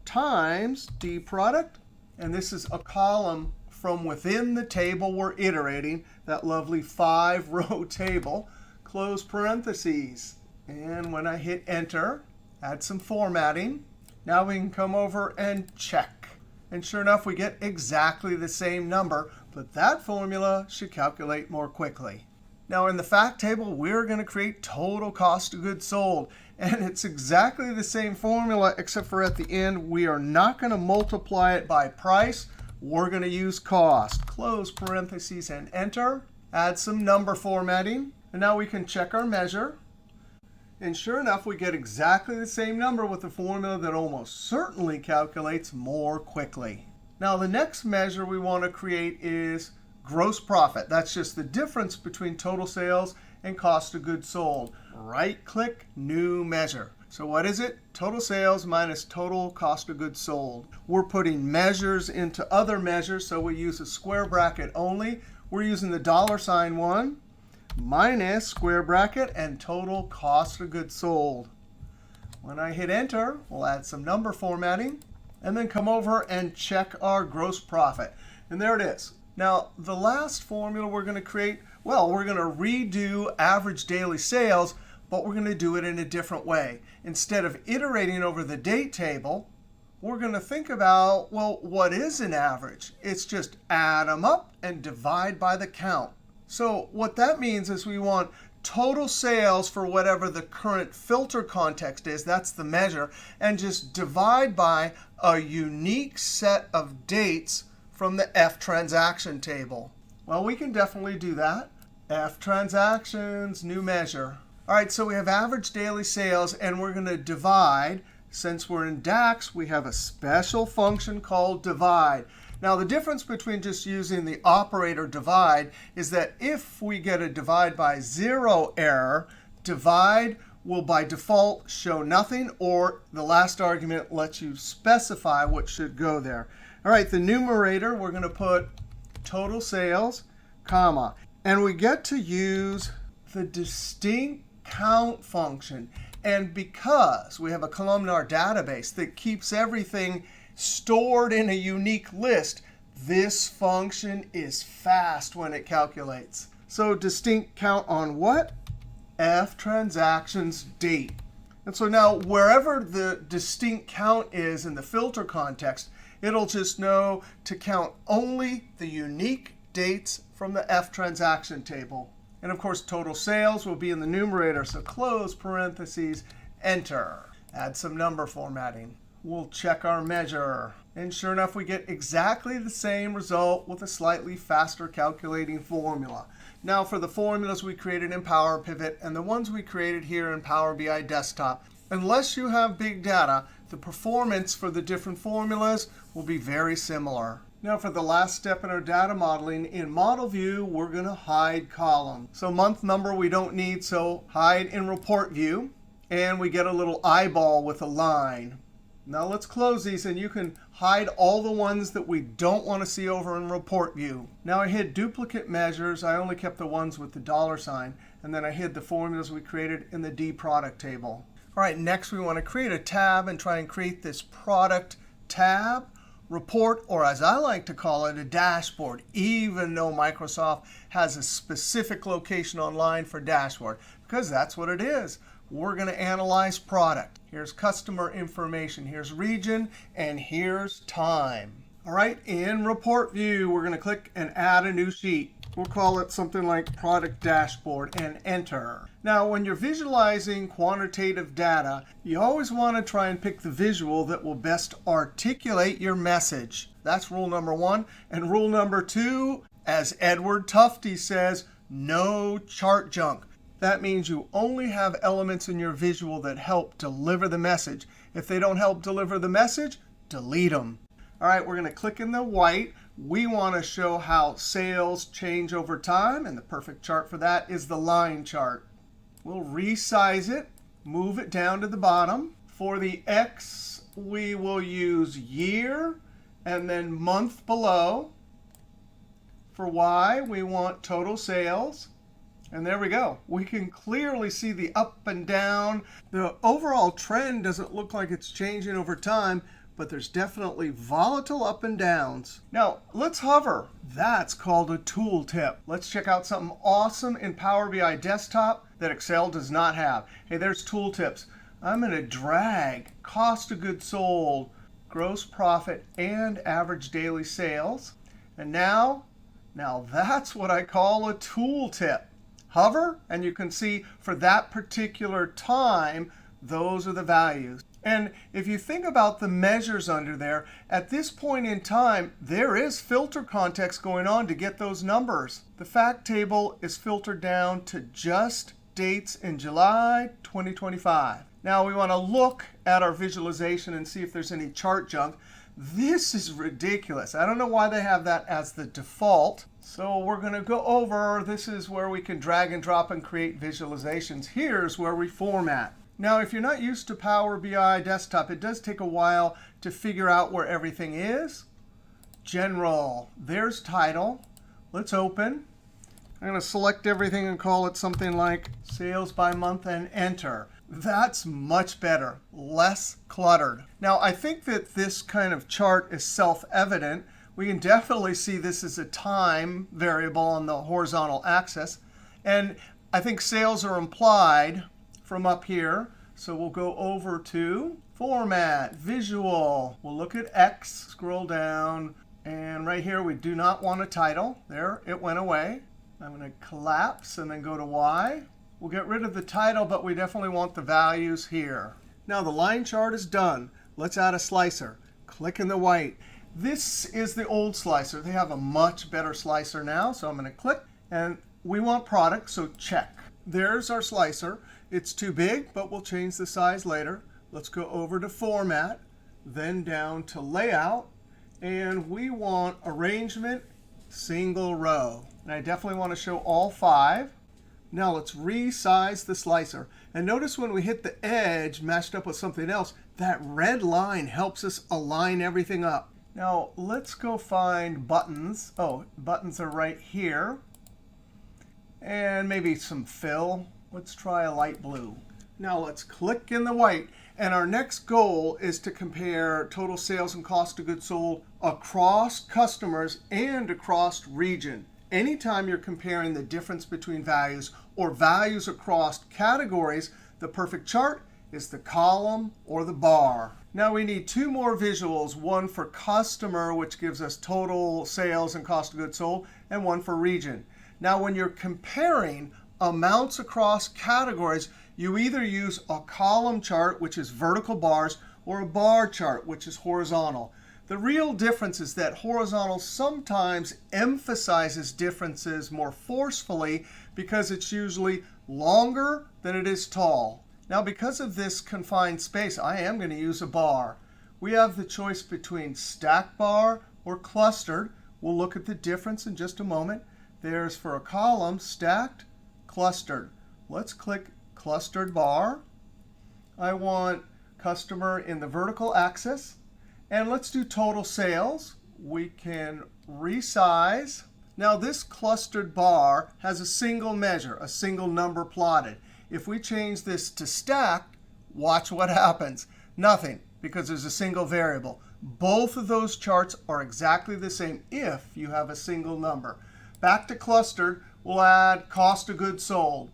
Speaker 1: times D product. And this is a column from within the table we're iterating, that lovely 5-row table, close parentheses. And when I hit Enter, add some formatting. Now we can come over and check. And sure enough, we get exactly the same number, but that formula should calculate more quickly. Now in the fact table, we're going to create total cost of goods sold. And it's exactly the same formula, except for at the end, we are not going to multiply it by price. We're going to use cost. Close parentheses and enter. Add some number formatting. And now we can check our measure. And sure enough, we get exactly the same number with a formula that almost certainly calculates more quickly. Now, the next measure we want to create is gross profit. That's just the difference between total sales and cost of goods sold. Right-click, New Measure. So what is it? Total sales minus total cost of goods sold. We're putting measures into other measures, so we use a square bracket only. We're using the $1 minus square bracket and total cost of goods sold. When I hit Enter, we'll add some number formatting, and then come over and check our gross profit. And there it is. Now, the last formula we're going to create, well, we're going to redo average daily sales, but we're going to do it in a different way. Instead of iterating over the date table, we're going to think about, well, what is an average? It's just add them up and divide by the count. So what that means is we want total sales for whatever the current filter context is, that's the measure, and just divide by a unique set of dates from the F transaction table. Well, we can definitely do that. F transactions, new measure. All right, so we have average daily sales, and we're going to divide. Since we're in DAX, we have a special function called divide. Now, the difference between just using the operator divide is that if we get a divide by 0 error, divide will by default show nothing, or the last argument lets you specify what should go there. All right, the numerator, we're going to put total sales, comma. And we get to use the distinct count function. And because we have a columnar database that keeps everything stored in a unique list, this function is fast when it calculates. So distinct count on what? F transactions date. And so now wherever the distinct count is in the filter context, it'll just know to count only the unique dates from the F transaction table. And of course, total sales will be in the numerator. So close parentheses, Enter. Add some number formatting. We'll check our measure. And sure enough, we get exactly the same result with a slightly faster calculating formula. Now, for the formulas we created in Power Pivot and the ones we created here in Power BI Desktop, unless you have big data, the performance for the different formulas will be very similar. Now, for the last step in our data modeling, in Model View, we're going to hide column. So month number we don't need, so hide in Report View. And we get a little eyeball with a line. Now let's close these, and you can hide all the ones that we don't want to see over in Report View. Now I hid duplicate measures. I only kept the ones with the $. And then I hid the formulas we created in the D product table. All right, next we want to create a tab and try and create this product tab, report, or as I like to call it, a dashboard, even though Microsoft has a specific location online for dashboard, because that's what it is. We're going to analyze product. Here's customer information. Here's region. And here's time. All right, in Report View, we're going to click and add a new sheet. We'll call it something like Product Dashboard and Enter. Now, when you're visualizing quantitative data, you always want to try and pick the visual that will best articulate your message. That's rule number 1. And rule number 2, as Edward Tufte says, no chart junk. That means you only have elements in your visual that help deliver the message. If they don't help deliver the message, delete them. All right, we're going to click in the white. We want to show how sales change over time. And the perfect chart for that is the line chart. We'll resize it, move it down to the bottom. For the X, we will use year and then month below. For Y, we want total sales. And there we go. We can clearly see the up and down. The overall trend doesn't look like it's changing over time, but there's definitely volatile up and downs. Now, let's hover. That's called a tooltip. Let's check out something awesome in Power BI Desktop that Excel does not have. Hey, there's tooltips. I'm going to drag cost of goods sold, gross profit, and average daily sales. And now that's what I call a tooltip. Hover, and you can see for that particular time, those are the values. And if you think about the measures under there, at this point in time, there is filter context going on to get those numbers. The fact table is filtered down to just dates in July 2025. Now we want to look at our visualization and see if there's any chart junk. This is ridiculous. I don't know why they have that as the default. So we're going to go over. This is where we can drag and drop and create visualizations. Here's where we format. Now, if you're not used to Power BI Desktop, it does take a while to figure out where everything is. General. There's title. Let's open. I'm going to select everything and call it something like sales by month and enter. That's much better, less cluttered. Now, I think that this kind of chart is self-evident. We can definitely see this is a time variable on the horizontal axis. And I think sales are implied from up here. So we'll go over to Format, Visual. We'll look at X, scroll down. And right here, we do not want a title. There, it went away. I'm going to collapse and then go to Y. We'll get rid of the title, but we definitely want the values here. Now the line chart is done. Let's add a slicer. Click in the white. This is the old slicer. They have a much better slicer now. So I'm going to click. And we want product, so check. There's our slicer. It's too big, but we'll change the size later. Let's go over to Format, then down to Layout. And we want Arrangement, Single Row. And I definitely want to show all 5. Now let's resize the slicer. And notice when we hit the edge mashed up with something else, that red line helps us align everything up. Now let's go find buttons. Oh, buttons are right here. And maybe some fill. Let's try a light blue. Now let's click in the white. And our next goal is to compare total sales and cost of goods sold across customers and across region. Anytime you're comparing the difference between values or values across categories, the perfect chart is the column or the bar. Now we need 2 more visuals, one for customer, which gives us total sales and cost of goods sold, and one for region. Now when you're comparing amounts across categories, you either use a column chart, which is vertical bars, or a bar chart, which is horizontal. The real difference is that horizontal sometimes emphasizes differences more forcefully because it's usually longer than it is tall. Now, because of this confined space, I am going to use a bar. We have the choice between stack bar or clustered. We'll look at the difference in just a moment. There's for a column, stacked, clustered. Let's click clustered bar. I want customer in the vertical axis. And let's do total sales. We can resize. Now this clustered bar has a single measure, a single number plotted. If we change this to stacked, watch what happens. Nothing, because there's a single variable. Both of those charts are exactly the same if you have a single number. Back to clustered, we'll add cost of goods sold.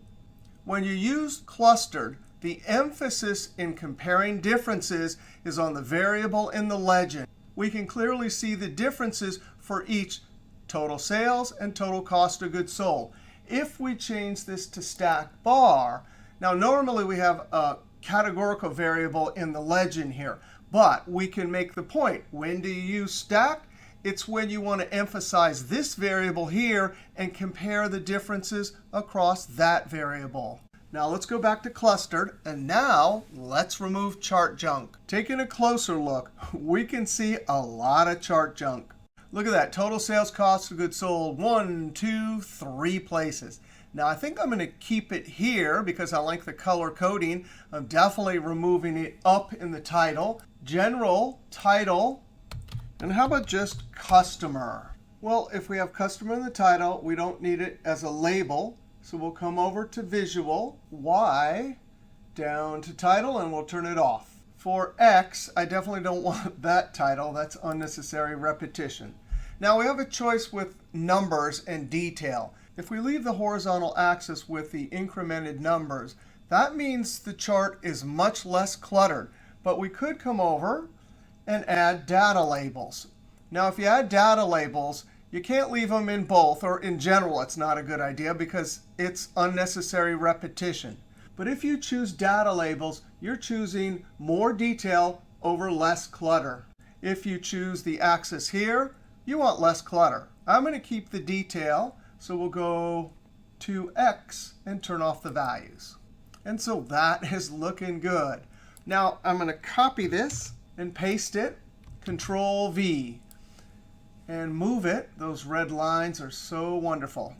Speaker 1: When you use clustered, the emphasis in comparing differences is on the variable in the legend. We can clearly see the differences for each total sales and total cost of goods sold. If we change this to stack bar, now normally we have a categorical variable in the legend here. But we can make the point. When do you use stacked? It's when you want to emphasize this variable here and compare the differences across that variable. Now let's go back to clustered. And now let's remove chart junk. Taking a closer look, we can see a lot of chart junk. Look at that. Total sales, cost of goods sold, 1, 2, 3 places. Now I think I'm going to keep it here because I like the color coding. I'm definitely removing it up in the title. General, title. And how about just customer? Well, if we have customer in the title, we don't need it as a label. So we'll come over to Visual, Y, down to Title, and we'll turn it off. For X, I definitely don't want that title. That's unnecessary repetition. Now we have a choice with numbers and detail. If we leave the horizontal axis with the incremented numbers, that means the chart is much less cluttered. But we could come over and add data labels. Now if you add data labels, you can't leave them in both, or in general, it's not a good idea because it's unnecessary repetition. But if you choose data labels, you're choosing more detail over less clutter. If you choose the axis here, you want less clutter. I'm going to keep the detail, so we'll go to X and turn off the values. And so that is looking good. Now I'm going to copy this and paste it, Control V, and move it. Those red lines are so wonderful.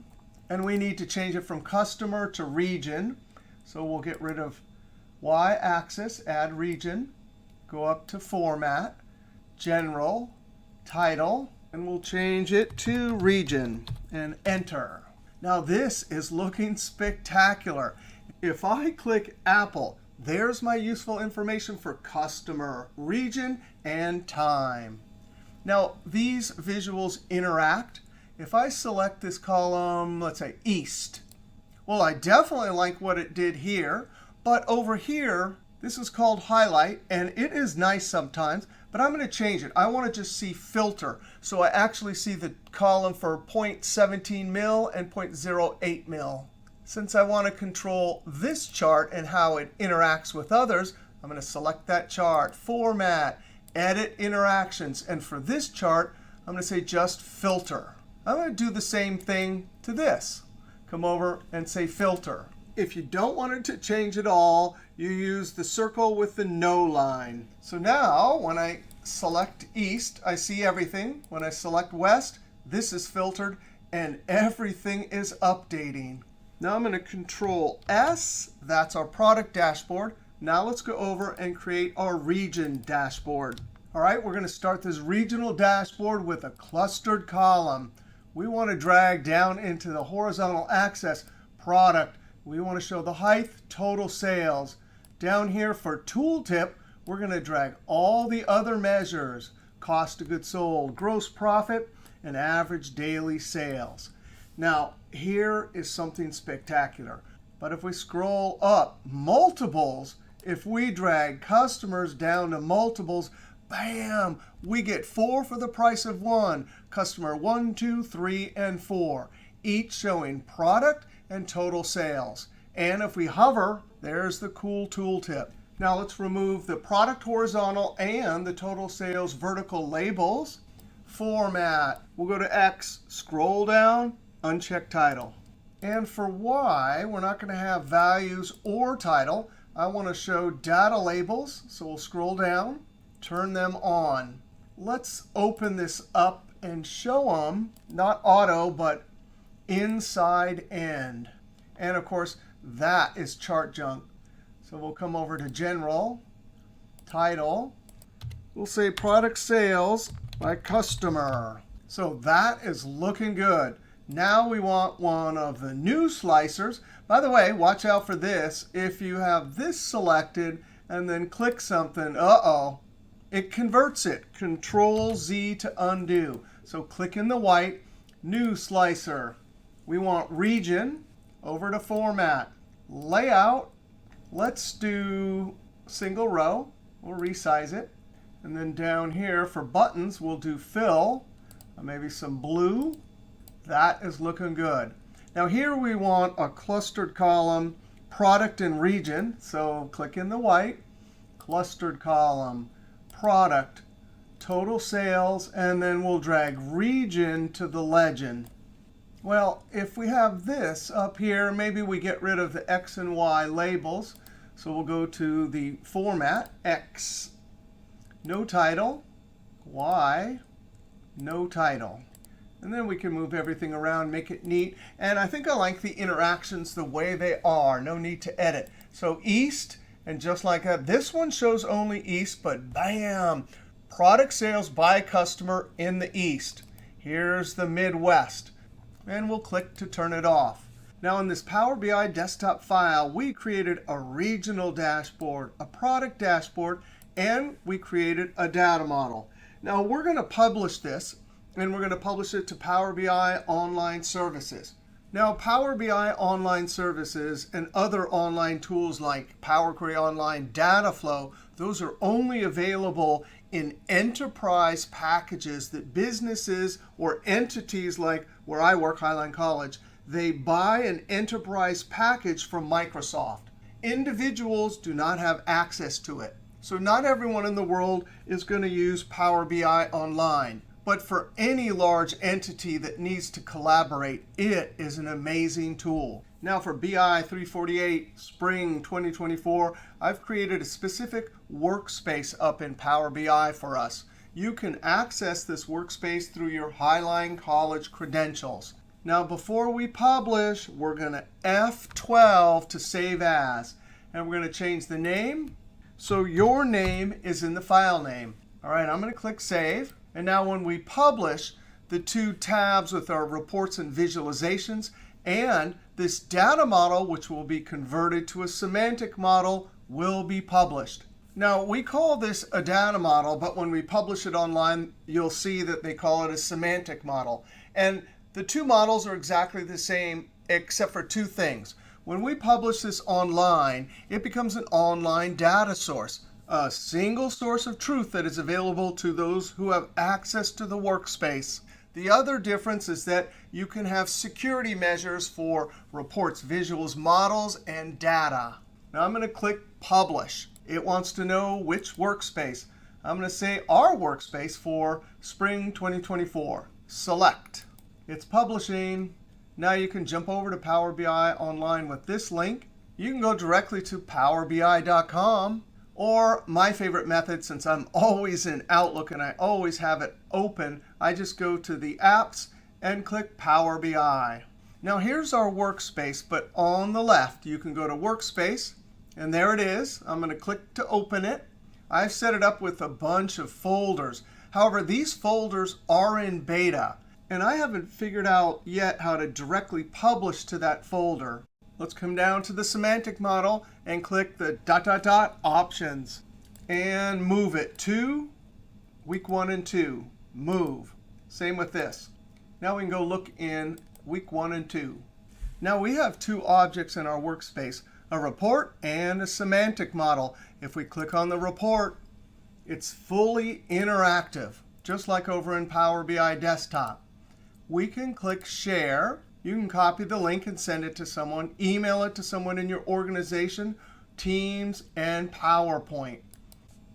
Speaker 1: And we need to change it from customer to region. So we'll get rid of y-axis, add region, go up to Format, General, Title, and we'll change it to region and enter. Now this is looking spectacular. If I click Apple, there's my useful information for customer, region, and time. Now these visuals interact. If I select this column, let's say East, well, I definitely like what it did here. But over here, this is called Highlight, and it is nice sometimes. But I'm going to change it. I want to just see Filter. So I actually see the column for 0.17 mil and 0.08 mil. Since I want to control this chart and how it interacts with others, I'm going to select that chart, Format, Edit Interactions. And for this chart, I'm going to say just Filter. I'm going to do the same thing to this. Come over and say Filter. If you don't want it to change at all, you use the circle with the no line. So now when I select East, I see everything. When I select West, this is filtered, and everything is updating. Now I'm going to Control S. That's our product dashboard. Now let's go over and create our region dashboard. All right, we're going to start this regional dashboard with a clustered column. We want to drag down into the horizontal axis product. We want to show the height, total sales. Down here for tooltip, we're going to drag all the other measures, cost of goods sold, gross profit, and average daily sales. Now, here is something spectacular. But if we scroll up, multiples, if we drag customers down to multiples, bam, we get 4 for the price of 1. Customer 1, 2, 3, and 4, each showing product and total sales. And if we hover, there's the cool tooltip. Now let's remove the product horizontal and the total sales vertical labels. Format, we'll go to X, scroll down, uncheck title. And for Y, we're not going to have values or title. I want to show data labels, so we'll scroll down, turn them on. Let's open this up and show them, not auto, but inside end. And of course, that is chart junk. So we'll come over to General, Title. We'll say Product Sales by Customer. So that is looking good. Now we want one of the new slicers. By the way, watch out for this. If you have this selected and then click something, it converts it. Control Z to undo. So click in the white, New Slicer. We want Region, over to Format, Layout. Let's do single row. We'll resize it. And then down here for buttons, we'll do Fill, maybe some blue. That is looking good. Now here we want a clustered column, Product and Region. So click in the white, Clustered Column, Product, Total Sales, and then we'll drag Region to the legend. Well, if we have this up here, maybe we get rid of the X and Y labels. So we'll go to the Format, X, no title, Y, no title. And then we can move everything around, make it neat. And I think I like the interactions the way they are. No need to edit. So East, and just like that, this one shows only East, but bam, product sales by customer in the East. Here's the Midwest. And we'll click to turn it off. Now in this Power BI desktop file, we created a regional dashboard, a product dashboard, and we created a data model. Now we're going to publish this, and we're going to publish it to Power BI Online Services. Now Power BI Online Services and other online tools like Power Query Online, Dataflow, those are only available in enterprise packages that businesses or entities like where I work, Highline College, they buy an enterprise package from Microsoft. Individuals do not have access to it. So not everyone in the world is going to use Power BI Online. But for any large entity that needs to collaborate, it is an amazing tool. Now for BI 348 Spring 2024, I've created a specific workspace up in Power BI for us. You can access this workspace through your Highline College credentials. Now before we publish, we're going to F12 to save as. And we're going to change the name. So your name is in the file name. All right, I'm going to click Save. And now when we publish, the two tabs with our reports and visualizations and this data model, which will be converted to a semantic model, will be published. Now, we call this a data model, but when we publish it online, you'll see that they call it a semantic model. And the two models are exactly the same, except for two things. When we publish this online, it becomes an online data source, a single source of truth that is available to those who have access to the workspace. The other difference is that you can have security measures for reports, visuals, models, and data. Now I'm going to click Publish. It wants to know which workspace. I'm going to say our workspace for Spring 2024. Select. It's publishing. Now you can jump over to Power BI online with this link. You can go directly to powerbi.com. Or my favorite method, since I'm always in Outlook and I always have it open, I just go to the apps and click Power BI. Now here's our workspace, but on the left, you can go to Workspace, and there it is. I'm going to click to open it. I've set it up with a bunch of folders. However, these folders are in beta, and I haven't figured out yet how to directly publish to that folder. Let's come down to the semantic model and click the ... options and move it to week 1 and 2. Move. Same with this. Now we can go look in week 1 and 2. Now we have two objects in our workspace, a report and a semantic model. If we click on the report, it's fully interactive, just like over in Power BI Desktop. We can click Share. You can copy the link and send it to someone, email it to someone in your organization, Teams, and PowerPoint.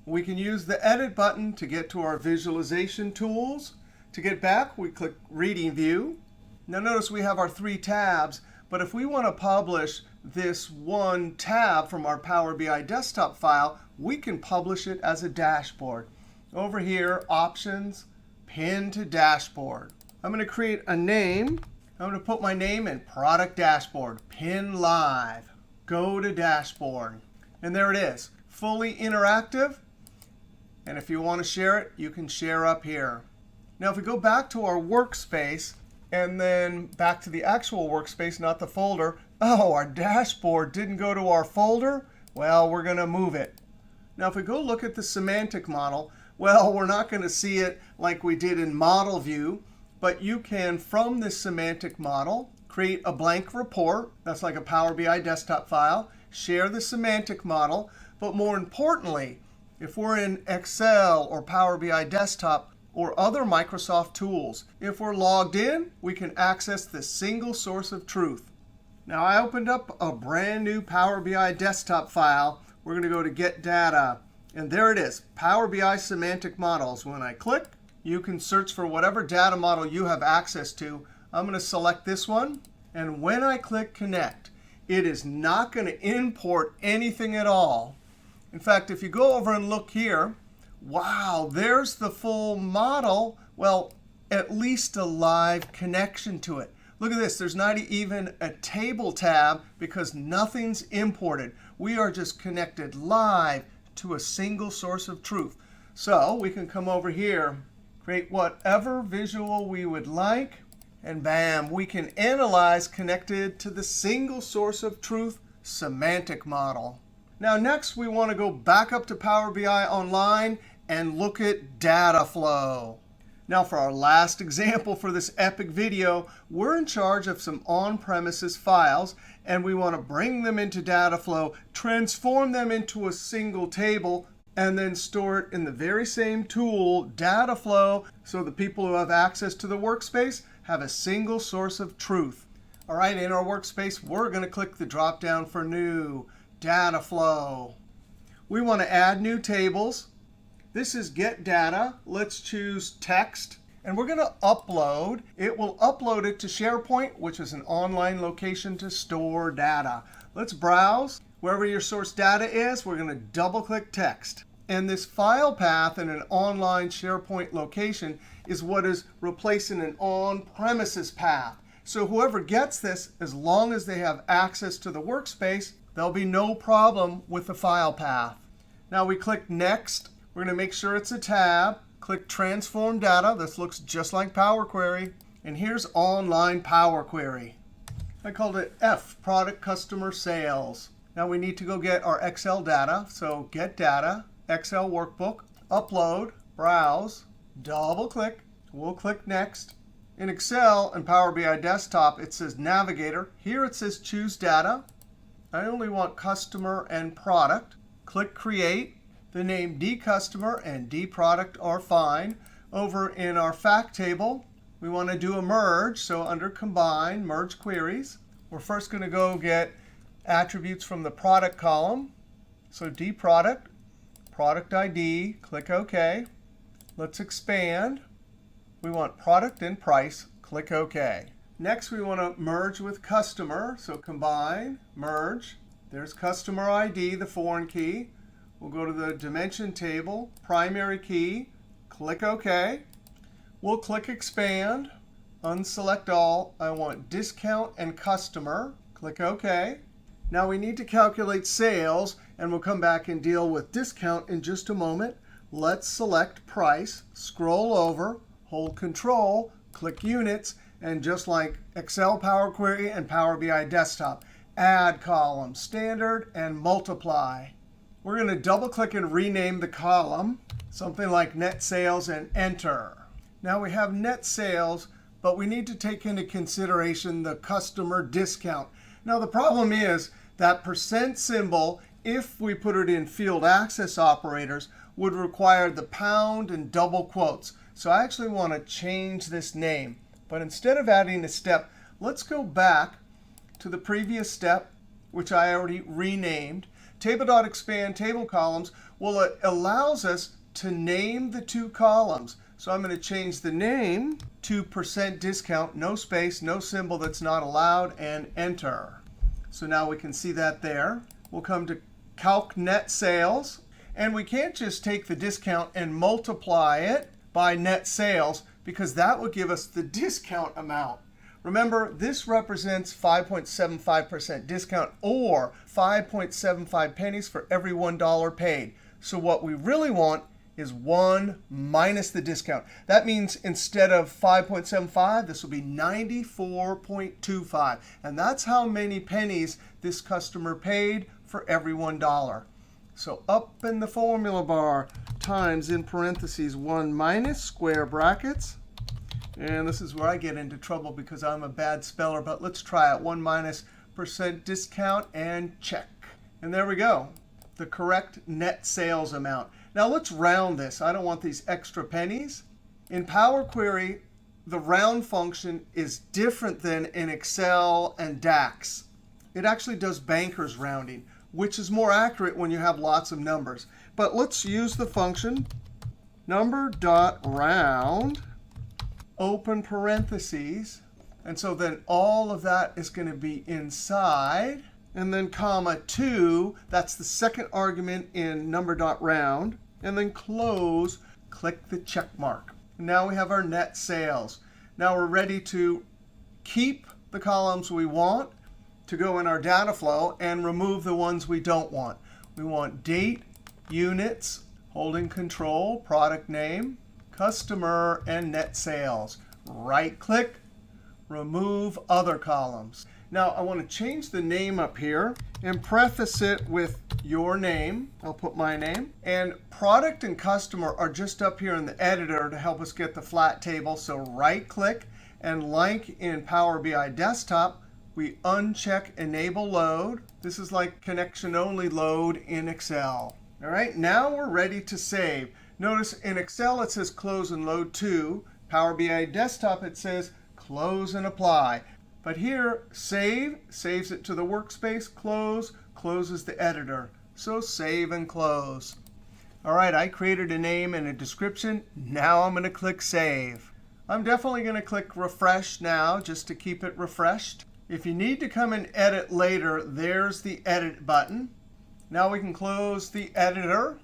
Speaker 1: We can use the Edit button to get to our visualization tools. To get back, we click Reading View. Now notice we have our 3 tabs, but if we want to publish this one tab from our Power BI desktop file, we can publish it as a dashboard. Over here, Options, Pin to Dashboard. I'm going to create a name. I'm going to put my name in Product Dashboard, Pin Live, Go to Dashboard. And there it is, fully interactive. And if you want to share it, you can share up here. Now if we go back to our workspace and then back to the actual workspace, not the folder, oh, our dashboard didn't go to our folder. Well, we're going to move it. Now if we go look at the semantic model, well, we're not going to see it like we did in Model View. But you can, from this semantic model, create a blank report. That's like a Power BI desktop file. Share the semantic model. But more importantly, if we're in Excel or Power BI desktop or other Microsoft tools, if we're logged in, we can access the single source of truth. Now I opened up a brand new Power BI desktop file. We're going to go to Get Data. And there it is, Power BI semantic models. When I click, you can search for whatever data model you have access to. I'm going to select this one. And when I click Connect, it is not going to import anything at all. In fact, if you go over and look here, wow, there's the full model. Well, at least a live connection to it. Look at this. There's not even a table tab because nothing's imported. We are just connected live to a single source of truth. So we can come over here, create whatever visual we would like, and bam, we can analyze connected to the single source of truth semantic model. Now next, we want to go back up to Power BI Online and look at Dataflow. Now for our last example for this epic video, we're in charge of some on-premises files, and we want to bring them into Dataflow, transform them into a single table, and then store it in the very same tool, Dataflow, so the people who have access to the workspace have a single source of truth. All right, in our workspace, we're going to click the drop-down for New, Dataflow. We want to add new tables. This is Get Data. Let's choose Text. and we're going to upload. It will upload it to SharePoint, which is an online location to store data. Let's browse. Wherever your source data is, we're going to double-click text. And this file path in an online SharePoint location is what is replacing an on-premises path. So whoever gets this, as long as they have access to the workspace, there'll be no problem with the file path. Now we click Next. We're going to make sure it's a tab. Click Transform Data. This looks just like Power Query. And here's Online Power Query. I called it F, Product Customer Sales. Now we need to go get our Excel data. So Get Data, Excel Workbook, Upload, Browse, double-click. We'll click Next. In Excel and Power BI Desktop, it says Navigator. Here it says Choose Data. I only want Customer and Product. Click Create. The name dCustomer and dProduct are fine. Over in our fact table, we want to do a merge. So under Combine, Merge Queries. We're first going to go get attributes from the product column. So dProduct, product ID, click OK. Let's expand. We want product and price, click OK. Next, we want to merge with customer. So combine, merge. There's customer ID, the foreign key. We'll go to the dimension table, primary key, click OK. We'll click Expand, unselect all. I want discount and customer, click OK. Now we need to calculate sales, and we'll come back and deal with discount in just a moment. Let's select price, scroll over, hold Control, click Units, and just like Excel Power Query and Power BI Desktop, add column, standard, and multiply. We're going to double-click and rename the column, something like net sales, and enter. Now we have net sales, but we need to take into consideration the customer discount. Now the problem is that percent symbol, if we put it in field access operators, would require the pound and double quotes. So I actually want to change this name. But instead of adding a step, let's go back to the previous step, which I already renamed. Table.expand table columns, well, it allows us to name the two columns. So I'm going to change the name to percent discount, no space, no symbol that's not allowed, and enter. So now we can see that there. We'll come to Calc Net Sales. And we can't just take the discount and multiply it by net sales, because that would give us the discount amount. Remember, this represents 5.75% discount, or 5.75 pennies for every $1 paid. So what we really want is 1 minus the discount. That means instead of 5.75, this will be 94.25. And that's how many pennies this customer paid for every $1. So up in the formula bar, times in parentheses 1 minus, square brackets. And this is where I get into trouble because I'm a bad speller. But let's try it. 1 minus percent discount, and check. And there we go, the correct net sales amount. Now let's round this. I don't want these extra pennies. In Power Query, the round function is different than in Excel and DAX. It actually does bankers rounding, which is more accurate when you have lots of numbers. But let's use the function number.round, open parentheses. And so then all of that is going to be inside. And then comma 2, that's the second argument in number.round. And then close, click the check mark. Now we have our net sales. Now we're ready to keep the columns we want to go in our data flow and remove the ones we don't want. We want date, units, holding Control, product name, customer, and net sales. Right-click, remove other columns. Now I want to change the name up here and preface it with your name. I'll put my name. And product and customer are just up here in the editor to help us get the flat table. So right-click, and like in Power BI Desktop, we uncheck Enable Load. This is like connection-only load in Excel. All right, now we're ready to save. Notice in Excel it says Close and Load To. Power BI Desktop it says Close and Apply. But here, Save saves it to the workspace. Close closes the editor. So save and close. All right, I created a name and a description. Now I'm going to click Save. I'm definitely going to click refresh now just to keep it refreshed. If you need to come and edit later, there's the edit button. Now we can close the editor.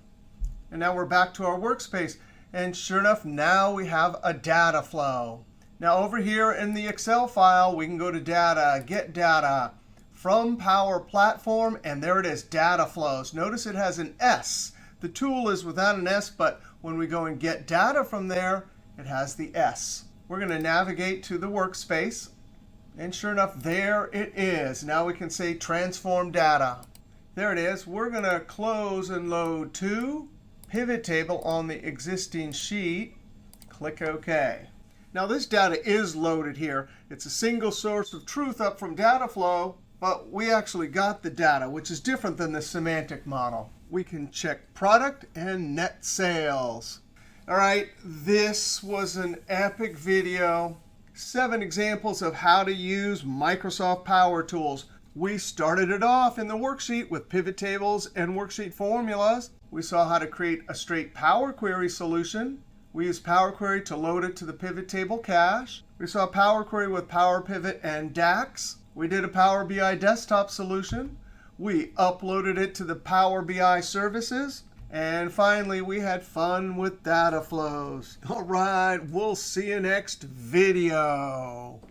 Speaker 1: And now we're back to our workspace. And sure enough, now we have a data flow. Now over here in the Excel file, we can go to data, get data from Power Platform, and there it is, data flows. Notice it has an S. The tool is without an S, but when we go and get data from there, it has the S. We're going to navigate to the workspace. And sure enough, there it is. Now we can say transform data. There it is. We're going to close and load to pivot table on the existing sheet. Click OK. Now this data is loaded here. It's a single source of truth up from Dataflow, but we actually got the data, which is different than the semantic model. We can check product and net sales. All right, this was an epic video. 7 examples of how to use Microsoft Power Tools. We started it off in the worksheet with pivot tables and worksheet formulas. We saw how to create a straight Power Query solution. We used Power Query to load it to the PivotTable Cache. We saw Power Query with Power Pivot and DAX. We did a Power BI desktop solution. We uploaded it to the Power BI services. And finally, we had fun with data flows. All right, we'll see you next video.